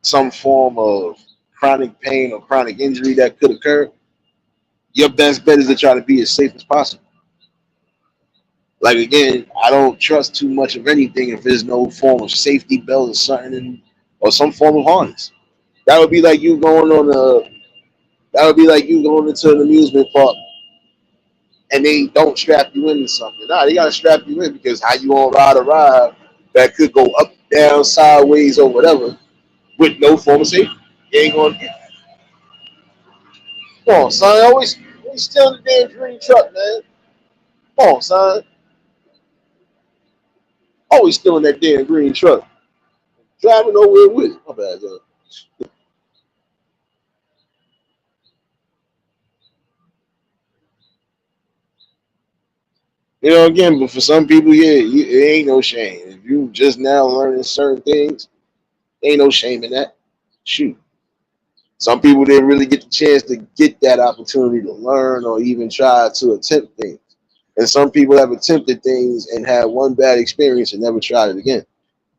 some form of chronic pain or chronic injury that could occur, your best bet is to try to be as safe as possible. Like again, I don't trust too much of anything if there's no form of safety belt or something, or some form of harness. That would be like you going on a. That would be like you going into an amusement park and they don't strap you into something. Nah, they gotta strap you in because how you gonna ride a ride that could go up, down, sideways, or whatever with no form of safety? You ain't gonna get. Come on, son. Always stealing the damn green truck, man. Come on, son. Always stealing that damn green truck. Driving nowhere with it. My bad, though. Again, but for some people, yeah, it ain't no shame. If you just now learning certain things, ain't no shame in that. Shoot. Some people didn't really get the chance to get that opportunity to learn or even try to attempt things. And some people have attempted things and had one bad experience and never tried it again.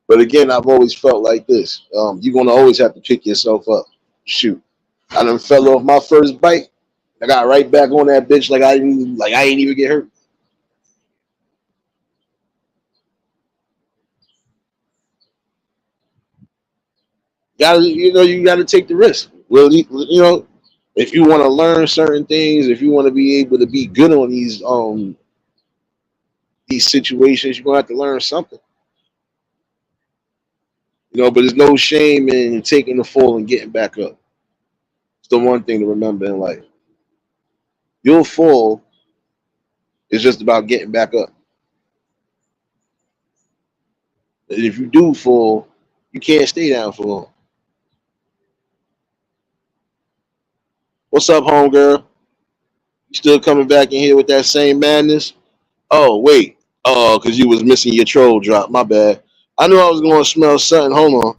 But again, I've always felt like this. You're gonna always have to pick yourself up. Shoot. I done fell off my first bike. I got right back on that bitch I ain't even get hurt. You gotta take the risk. Well, if you want to learn certain things, if you want to be able to be good on these situations, you're gonna have to learn something. But there's no shame in taking the fall and getting back up. It's the one thing to remember in life. You'll fall. It's just about getting back up. And if you do fall, you can't stay down for long. What's up, homegirl? You still coming back in here with that same madness? Oh, wait. Oh, because you was missing your troll drop. My bad. I knew I was going to smell something. Hold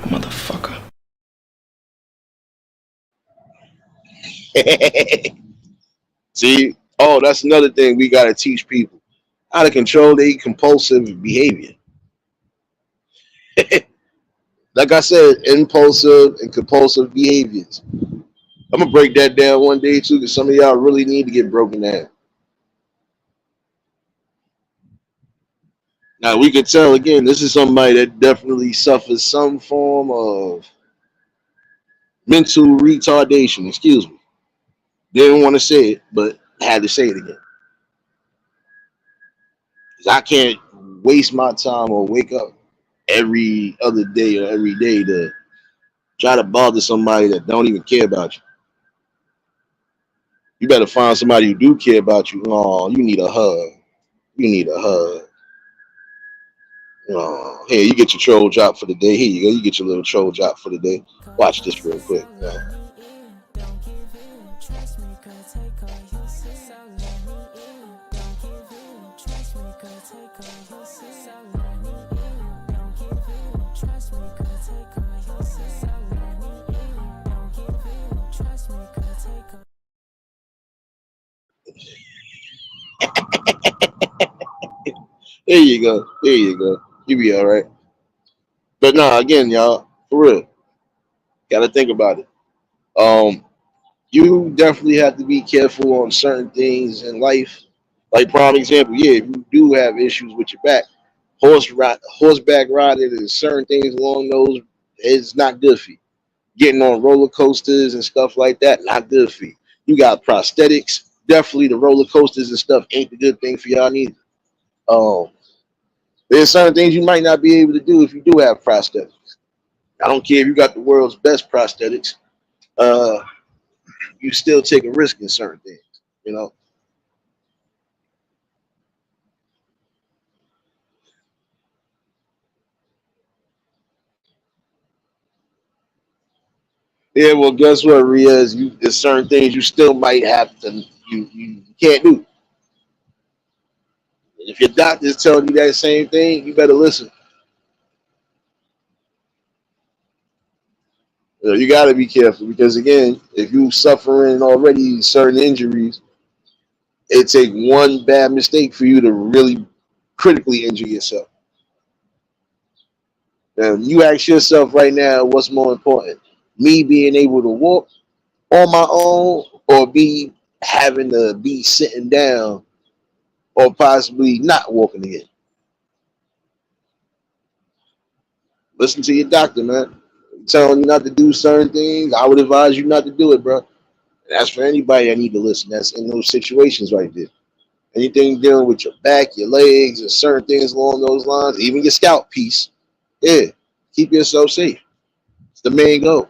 Motherfucker. on. See? Oh, that's another thing we got to teach people how to control their compulsive behavior. Like I said, impulsive and compulsive behaviors. I'm gonna break that down one day too, because some of y'all really need to get broken down. Now we could tell again, this is somebody that definitely suffers some form of mental retardation. Excuse me. Didn't want to say it, but had to say it again. 'Cause I can't waste my time or wake up every other day or every day to try to bother somebody that don't even care about you. You better find somebody who do care about you. Oh, you need a hug. You need a hug. Oh, here, you get your troll drop for the day. Here you go. You get your little troll drop for the day. Watch this real quick, man. There you go. There you go. You be all right. But nah, again, y'all, for real, gotta think about it. You definitely have to be careful on certain things in life. Like prime example, yeah, if you do have issues with your back, horseback riding and certain things along those is not good for you. Getting on roller coasters and stuff like that, not good for you. You got prosthetics, definitely the roller coasters and stuff ain't the good thing for y'all neither. Um, there's certain things you might not be able to do if you do have prosthetics. I don't care if you got the world's best prosthetics. Uh, you still take a risk in certain things. You know. Yeah, well, guess what, Riaz? There's certain things you still might have to you can't do. If your doctor's telling you that same thing, you better listen. You got to be careful because again, if you suffering already certain injuries, it take one bad mistake for you to really critically injure yourself. Now, you ask yourself right now, what's more important? Me being able to walk on my own, or me having to be sitting down, or possibly not walking again? Listen to your doctor, man. Telling you not to do certain things, I would advise you not to do it, bro. And that's for anybody that need to listen. That's in those situations right there. Anything dealing with your back, your legs, and certain things along those lines, even your scalp piece. Yeah, keep yourself safe. It's the main goal.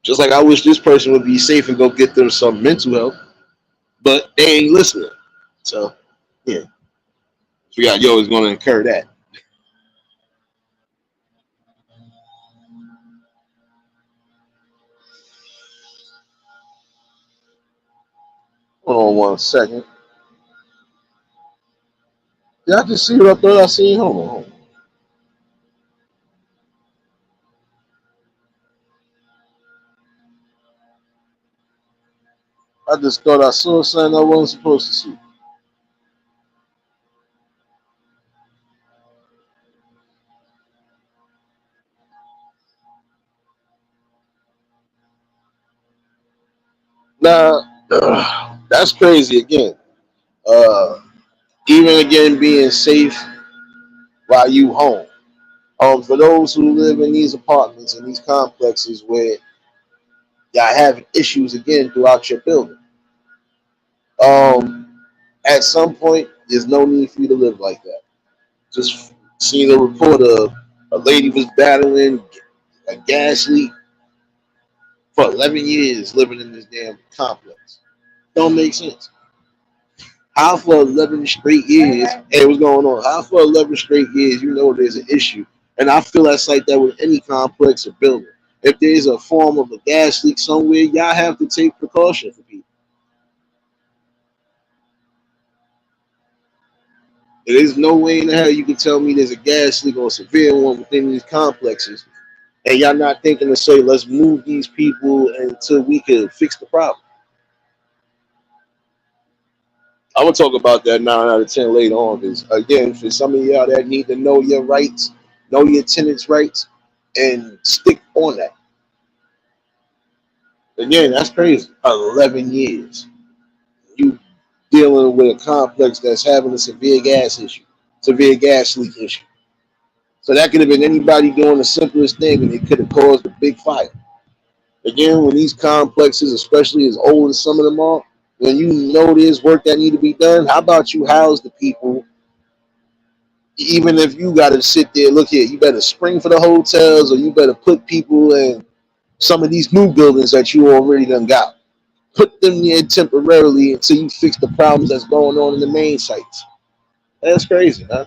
Just like I wish this person would be safe and go get them some mental help, but they ain't listening. So, yeah, we got yo is going to incur that. Hold on one second. Yeah, I just see what I thought I seen. Hold on. I just thought I saw something I wasn't supposed to see. Now, that's crazy again. Uh, Even again being safe while you home. For those who live in these apartments and these complexes where y'all having issues again throughout your building, um, at some point there's no need for you to live like that. Just seen a report of a lady was battling a gas leak for 11 years living in this damn complex. Don't make sense. How for 11 straight years, hey, what's going on? How for 11 straight years, you know there's an issue. And I feel that's like that with any complex or building. If there's a form of a gas leak somewhere, y'all have to take precaution for people. There is no way in the hell you can tell me there's a gas leak or a severe one within these complexes. And y'all not thinking to say, let's move these people until we can fix the problem. I'm gonna talk about that 9 out of 10 later on. Because again, for some of y'all that need to know your rights, know your tenants' rights, and stick on that. Again, that's crazy. 11 years. You dealing with a complex that's having a severe gas issue, severe gas leak issue. So that could have been anybody doing the simplest thing, and it could have caused a big fire. Again, when these complexes, especially as old as some of them are, when you know there's work that need to be done, how about you house the people? Even if you got to sit there, look here, you better spring for the hotels, or you better put people in some of these new buildings that you already done got. Put them there temporarily until you fix the problems that's going on in the main sites. That's crazy, man.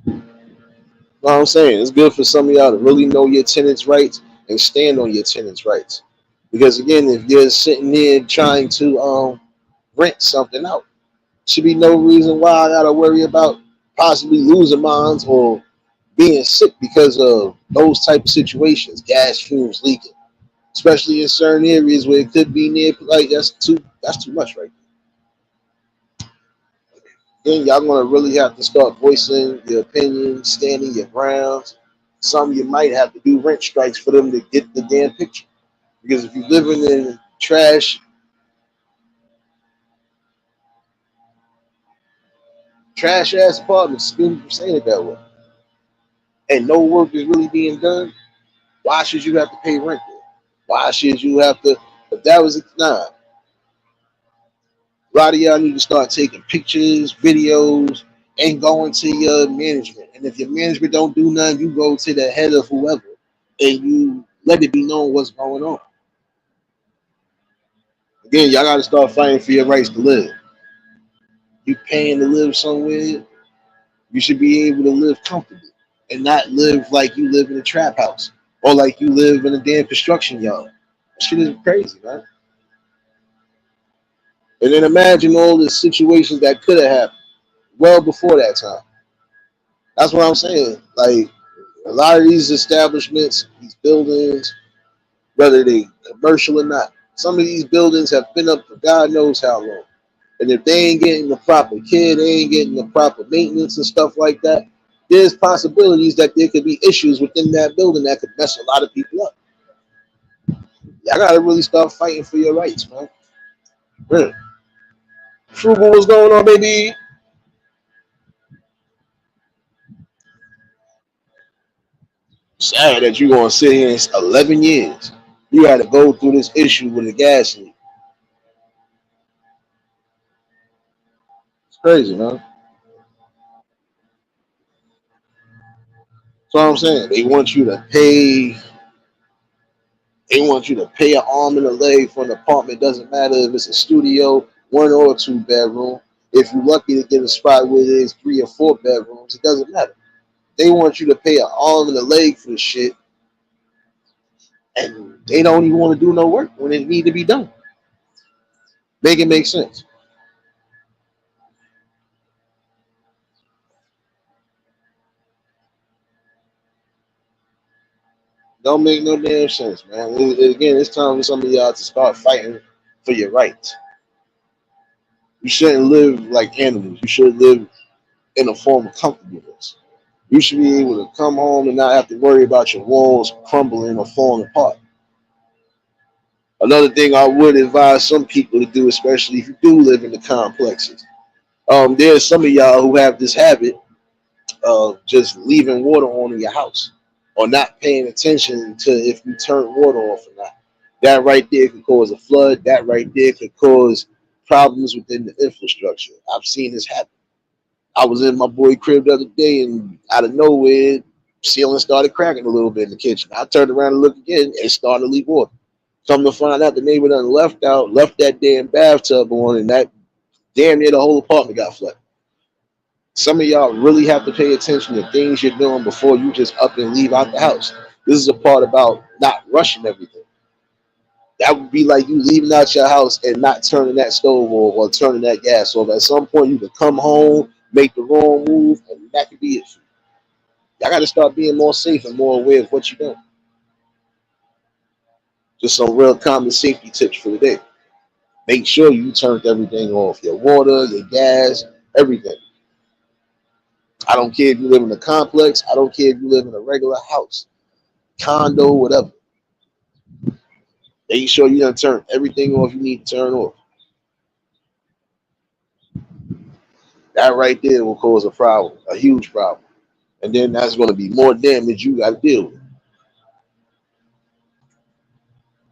You know what I'm saying? It's good for some of y'all to really know your tenants' rights and stand on your tenants' rights. Because again, if you're sitting there trying to rent something out, should be no reason why I gotta worry about possibly losing mines or being sick because of those type of situations, gas fumes leaking, especially in certain areas where it could be near. Like that's too much, right? Then y'all gonna really have to start voicing your opinion, standing your grounds. Some you might have to do rent strikes for them to get the damn picture. Because if you're living in trash ass apartments, excuse me for saying it that way, and no work is really being done, why should you have to pay rent there? Why should you have to? If that was nah, a lot of y'all need to start taking pictures, videos, and going to your management. And if your management don't do nothing, you go to the head of whoever and you let it be known what's going on. Again, y'all got to start fighting for your rights to live. You paying to live somewhere, you should be able to live comfortably and not live like you live in a trap house or like you live in a damn construction yard. That shit is crazy, man. And then imagine all the situations that could have happened well before that time. That's what I'm saying. Like a lot of these establishments, these buildings, whether they commercial or not, some of these buildings have been up for God knows how long. And if they ain't getting the proper care, they ain't getting the proper maintenance and stuff like that, there's possibilities that there could be issues within that building that could mess a lot of people up. Y'all gotta really start fighting for your rights, man. Really. Frugal, what's going on, baby? Sad that you're gonna sit here in 11 years. You had to go through this issue with the gas leak. It's crazy, man. That's what I'm saying. They want you to pay an arm and a leg for an apartment. Doesn't matter if it's a studio, 1 or 2 bedroom. If you're lucky to get a spot where there's 3 or 4 bedrooms, it doesn't matter. They want you to pay an arm and a leg for the shit, and they don't even want to do no work when it need to be done. Make it make sense. Don't make no damn sense, man. Again, it's time for some of y'all to start fighting for your rights. You shouldn't live like animals. You should live in a form of comfortableness. You should be able to come home and not have to worry about your walls crumbling or falling apart. Another thing I would advise some people to do, especially if you do live in the complexes, there's some of y'all who have this habit of just leaving water on in your house or not paying attention to if you turn water off or not. That right there could cause a flood. That right there could cause problems within the infrastructure. I've seen this happen. I was in my boy crib the other day, and out of nowhere, ceiling started cracking a little bit in the kitchen. I turned around and looked again, and it started to leak water. Come to find out, the neighbor done left that damn bathtub on, and that damn near the whole apartment got flooded. Some of y'all really have to pay attention to things you're doing before you just up and leave out the house. This is a part about not rushing everything. That would be like you leaving out your house and not turning that stove off or turning that gas off. At some point, you can come home, make the wrong move, and that could be it. Y'all got to start being more safe and more aware of what you're doing. Just some real common safety tips for the day. Make sure you turned everything off, your water, your gas, everything. I don't care if you live in a complex. I don't care if you live in a regular house, condo, whatever. Make sure you done turn everything off you need to turn off. That right there will cause a problem, a huge problem. And then that's going to be more damage you got to deal with.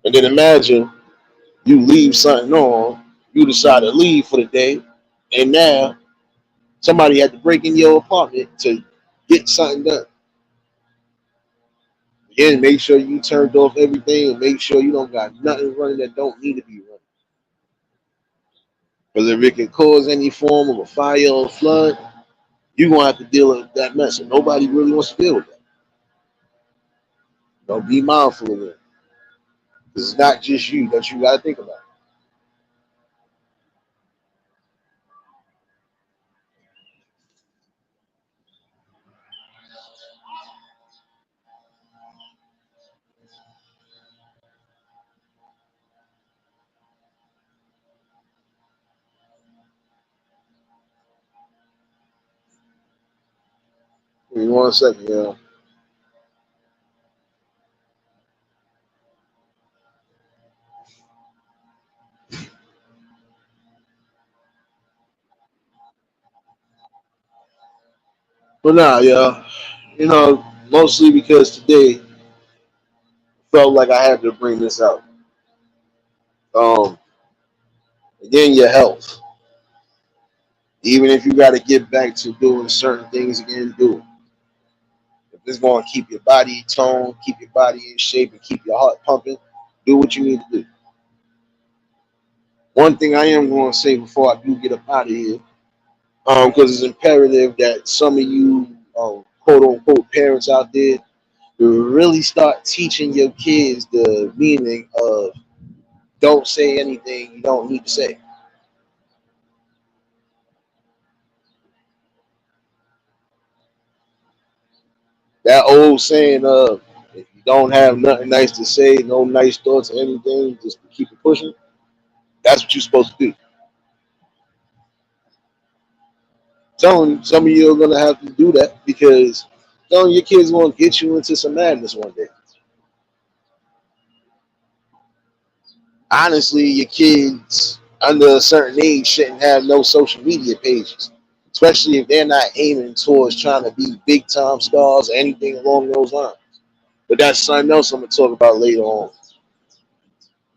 And then imagine you leave something on, you decide to leave for the day, and now somebody had to break in your apartment to get something done. Again, make sure you turned off everything and make sure you don't got nothing running that don't need to be running. Because if it can cause any form of a fire or flood, you're going to have to deal with that mess. And nobody really wants to deal with that. Don't be mindful of it. It's not just you that you got to think about. Give me 1 second, yeah. But nah, yeah. Mostly because today felt like I had to bring this out. Um, Again, your health. Even if you got to get back to doing certain things again, do it. If it's going to keep your body toned, keep your body in shape, and keep your heart pumping, do what you need to do. One thing I am going to say before I do get up out of here, because it's imperative that some of you quote unquote parents out there really start teaching your kids the meaning of don't say anything you don't need to say. That old saying of if you don't have nothing nice to say, no nice thoughts or anything, just keep it pushing. That's what you're supposed to do. Telling some of you are gonna have to do that because telling your kids gonna get you into some madness one day. Honestly, your kids under a certain age shouldn't have no social media pages, especially if they're not aiming towards trying to be big time stars or anything along those lines. But that's something else I'm gonna talk about later on.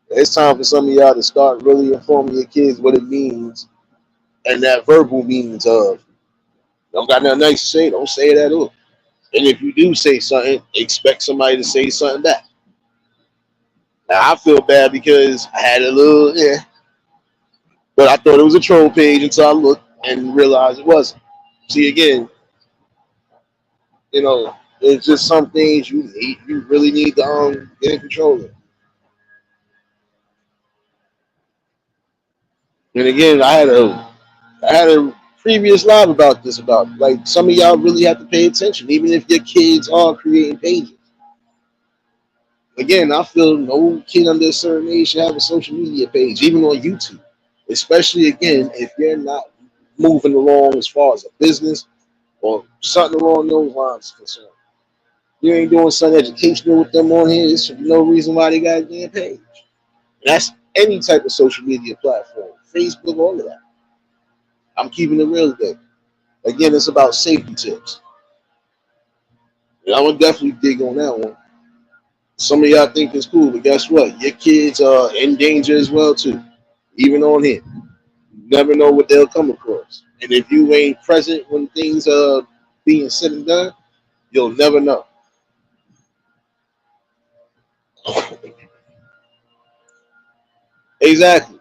It's time for some of y'all to start really informing your kids what it means and that verbal means of don't got nothing nice to say, don't say it at all. And if you do say something, expect somebody to say something back. Now I feel bad because I had a little but I thought it was a troll page until I looked and realized it wasn't. See again, it's just some things you really need to get in control of. And again, I had a previous live about this about like some of y'all really have to pay attention, even if your kids are creating pages. Again, I feel no kid under a certain age should have a social media page, even on YouTube. Especially again, if you're not moving along as far as a business or something along those lines is concerned. You ain't doing something educational with them on here. There should be no reason why they got a damn page. And that's any type of social media platform, Facebook, all of that. I'm keeping it real today. Again, it's about safety tips. And I'm gonna definitely dig on that one. Some of y'all think it's cool, but guess what? Your kids are in danger as well too, even on here. You never know what they'll come across. And if you ain't present when things are being said and done, you'll never know. Exactly.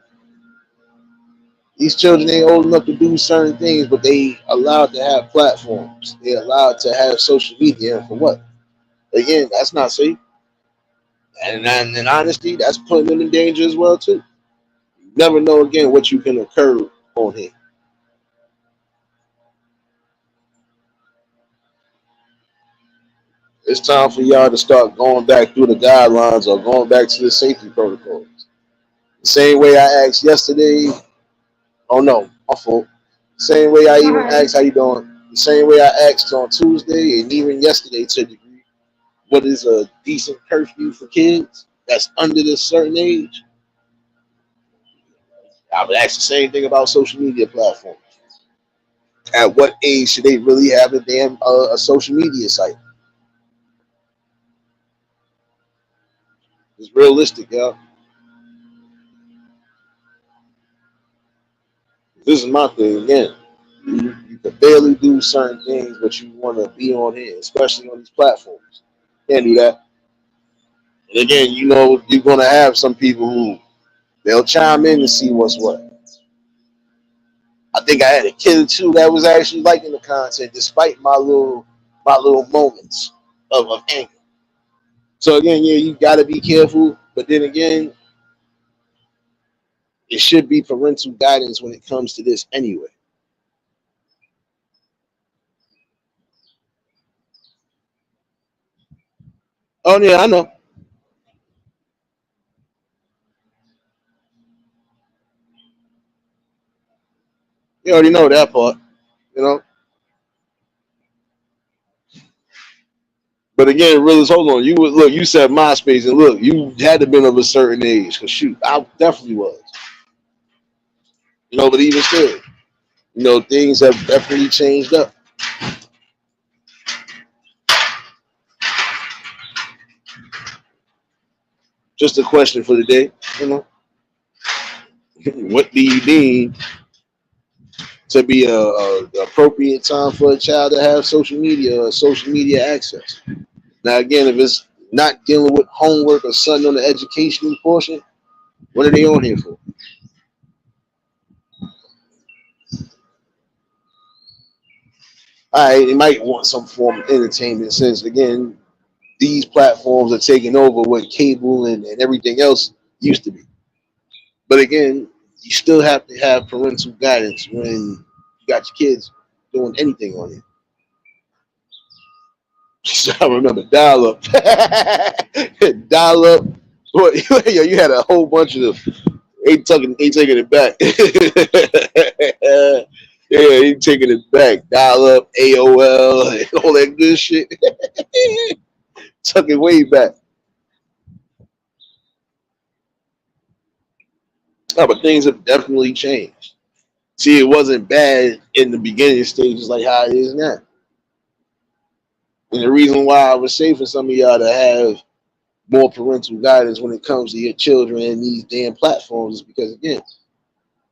These children ain't old enough to do certain things, but they allowed to have platforms. They allowed to have social media. And for what? Again, that's not safe. And in honesty, that's putting them in danger as well too. You never know again what you can occur on here. It's time for y'all to start going back through the guidelines or going back to the safety protocols. The same way I asked yesterday. Oh no, my fault. Same way I even asked how you doing. The same way I asked on Tuesday and even yesterday to a degree. What is a decent curfew for kids that's under this certain age? I would ask the same thing about social media platforms. At what age should they really have a damn a social media site? It's realistic, y'all. This is my thing again. You can barely do certain things, but you want to be on here, especially on these platforms. Can't do that. And again, you know, you're gonna have some people who they'll chime in to see what's what. I think I had a kid or two that was actually liking the content, despite my little moments of anger. So again, yeah, you got to be careful. But then again, it should be parental guidance when it comes to this anyway. Oh yeah, I know. You already know that part. You know. But again, Realist, hold on. You would look. You said MySpace, and look, you had to been of a certain age. Cause shoot, I definitely was. You know, but even still, you know, things have definitely changed up. Just a question for the day. You know, what do you deem to be a appropriate time for a child to have social media or social media access? Now, again, if it's not dealing with homework or something on the educational portion, what are they on here for? All right, they might want some form of entertainment since, again, these platforms are taking over what cable and everything else used to be. But again, you still have to have parental guidance when you got your kids doing anything on it. So I remember dial up. Dial up. What, yo, you had a whole bunch of ain't taking it back. Yeah, he taking it back. Dial up, AOL, and all that good shit. Took it way back. Oh, but things have definitely changed. See, it wasn't bad in the beginning stages like how it is now. And the reason why I would say for some of y'all to have more parental guidance when it comes to your children and these damn platforms is because again,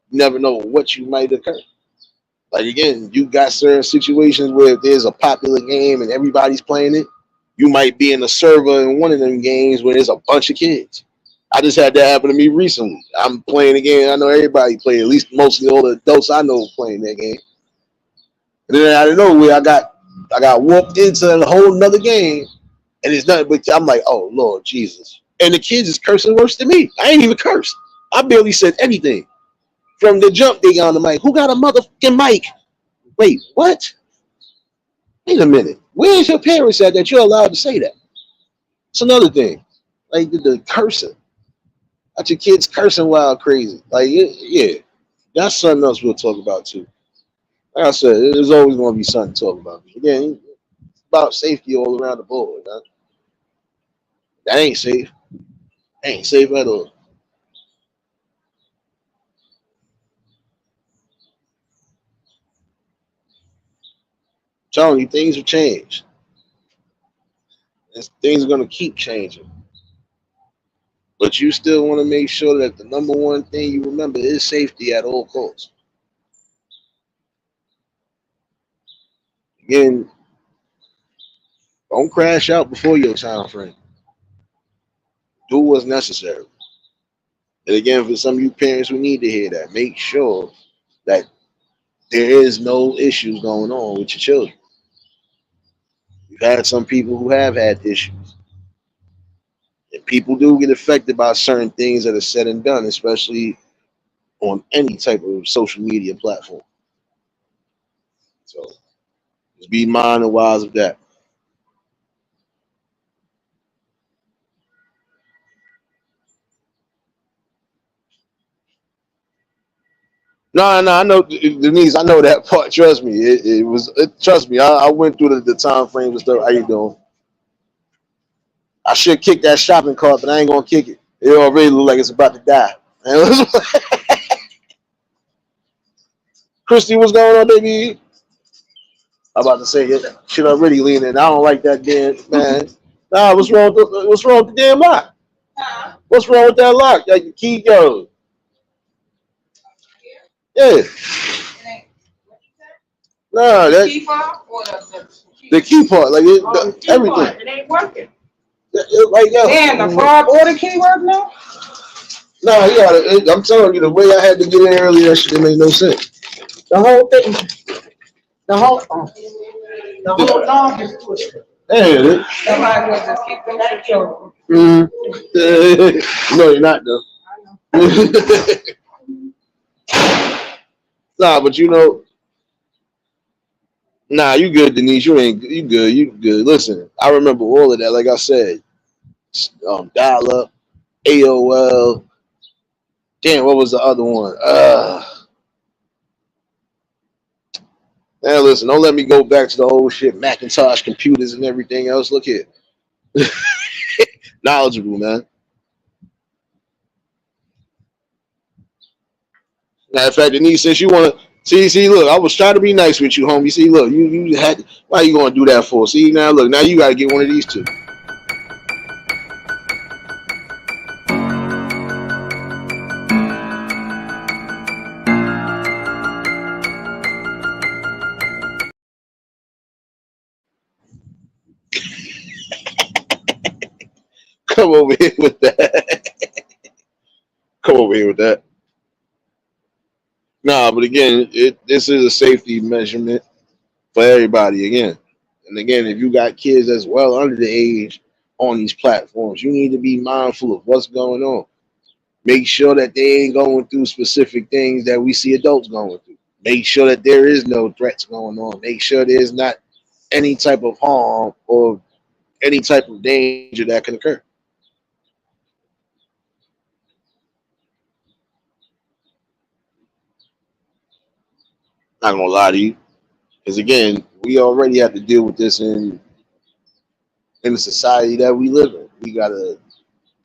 you never know what you might occur. Like again, you got certain situations where if there's a popular game and everybody's playing it, you might be in a server in one of them games where there's a bunch of kids. I just had that happen to me recently. I'm playing a game. I know everybody play. At least mostly all the adults I know playing that game. And then out of nowhere, I got walked into a whole nother game, and it's nothing but I'm like, oh Lord Jesus! And the kids is cursing worse than me. I ain't even cursed. I barely said anything. From the jump, they got on the mic. Who got a motherfucking mic? Wait, what? Wait a minute. Where's your parents at that you're allowed to say that? It's another thing. Like the cursing. Got your kids cursing wild crazy. Like, yeah, that's something else we'll talk about too. Like I said, there's always going to be something to talk about. Again, it's about safety all around the board. That ain't safe. Ain't safe at all. Telling you, things have changed. And things are going to keep changing. But you still want to make sure that the number one thing you remember is safety at all costs. Again, don't crash out before your time frame. Do what's necessary. And again, for some of you parents who need to hear that, make sure that there is no issues going on with your children. You've had some people who have had issues. People do get affected by certain things that are said and done, especially on any type of social media platform. So just be mind and wise of that. No, no, I know, Denise. I know that part. Trust me, it was. Trust me, I went through the time frames and stuff. How you doing? I should kick that shopping cart, but I ain't gonna kick it. It already look like it's about to die. Christy, what's going on, baby? I'm about to say it. Shit already leaning. I don't like that damn man. Nah, what's wrong with the damn lock? What's wrong with that lock? Like the key goes. Yeah. Nah, that the key part, like everything. It ain't working. Like yo. Damn, the fob or the key work now? Nah, yeah, I'm telling you, the way I had to get in earlier, that shit made no sense. The whole thing, the whole knob is twisted. Yeah. Somebody will just keep them control. No, you're not though. Nah, but nah, you good, Denise. You good. You good. Listen, I remember all of that. Like I said, dial up, AOL. Damn, what was the other one? Man, listen, don't let me go back to the old shit, Macintosh computers and everything else. Look here, knowledgeable, man. Matter of fact, Denise, since you wanna see, look, I was trying to be nice with you, homie. See, look, you had. Why you gonna do that for? See, now look, now you gotta get one of these two. Come over here with that. Come over here with that. Nah, but again, this is a safety measurement for everybody again. And again, if you got kids as well under the age on these platforms, you need to be mindful of what's going on. Make sure that they ain't going through specific things that we see adults going through. Make sure that there is no threats going on. Make sure there's not any type of harm or any type of danger that can occur. Not gonna lie to you, because again, we already have to deal with this in the society that we live in. We gotta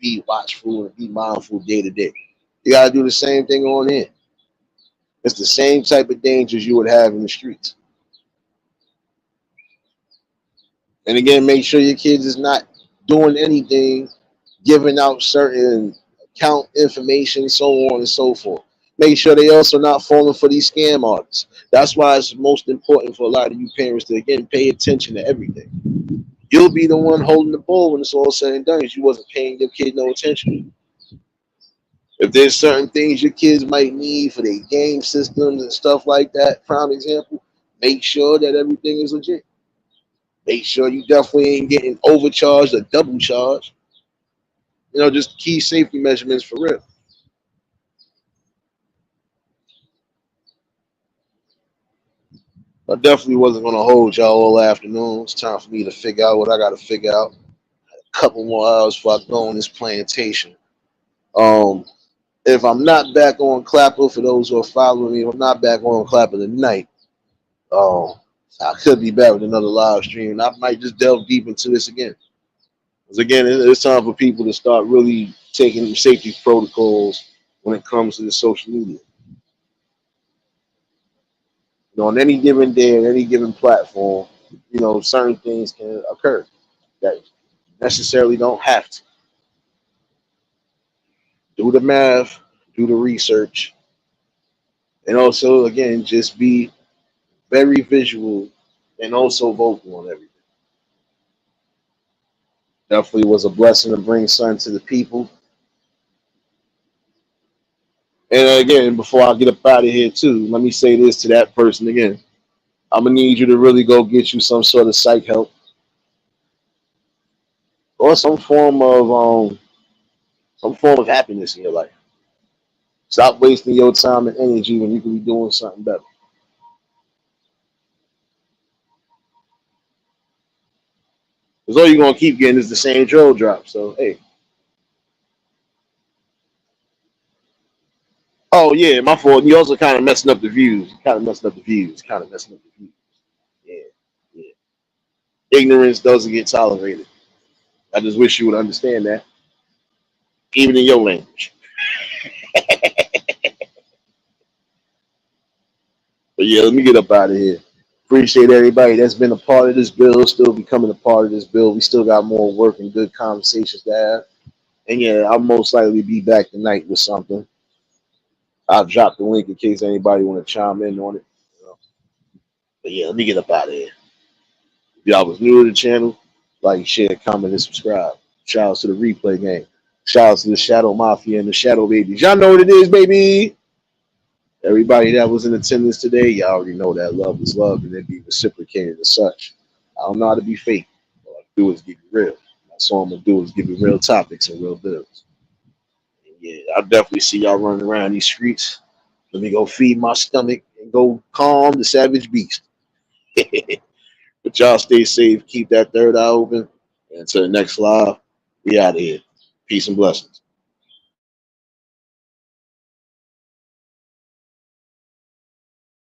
be watchful and be mindful day to day. You gotta do the same thing on here. It's the same type of dangers you would have in the streets. And again, make sure your kids is not doing anything, giving out certain account information, so on and so forth. Make sure they also not falling for these scam artists. That's why it's most important for a lot of you parents to again pay attention to everything. You'll be the one holding the ball when it's all said and done because you wasn't paying your kid no attention. If there's certain things your kids might need for their game systems and stuff like that, prime example, make sure that everything is legit. Make sure you definitely ain't getting overcharged or double charged. Just key safety measurements for real. I definitely wasn't gonna hold y'all all afternoon. It's time for me to figure out what I gotta figure out. A couple more hours before I go on this plantation. Um, if I'm not back on Clapper, for those who are following me, if I'm not back on Clapper tonight, um, I could be back with another live stream. I might just delve deep into this again. Because again, it's time for people to start really taking safety protocols when it comes to the social media. On any given day, on any given platform, certain things can occur that necessarily don't have to. Do the math, do the research, and also, again, just be very visual and also vocal on everything. Definitely was a blessing to bring something to the people. And again, before I get up out of here too, let me say this to that person again. I'm gonna need you to really go get you some sort of psych help or some form of some form of happiness in your life. Stop wasting your time and energy when you can be doing something better. Because all you're gonna keep getting is the same troll drop. So hey. Oh yeah, my fault. You also kind of messing up the views. Kind of messing up the views. Kind of messing up the views. Yeah, yeah. Ignorance doesn't get tolerated. I just wish you would understand that, even in your language. But yeah, let me get up out of here. Appreciate everybody that's been a part of this bill, still becoming a part of this bill. We still got more work and good conversations to have. And yeah, I'll most likely be back tonight with something. I'll drop the link in case anybody want to chime in on it. You know. But yeah, let me get up out of here. If y'all was new to the channel, like, share, comment, and subscribe. Shout out to the replay game. Shout out to the Shadow Mafia and the Shadow Babies. Y'all know what it is, baby. Everybody that was in attendance today, y'all already know that love is love and it be reciprocated as such. I don't know how to be fake. All I do is give you real. That's all I'm gonna do is give you real topics and real bills. And yeah, I'll definitely see y'all running around these streets. Let me go feed my stomach and go calm the savage beast. But y'all stay safe, keep that third eye open. And until the next live, we out of here. Peace and blessings.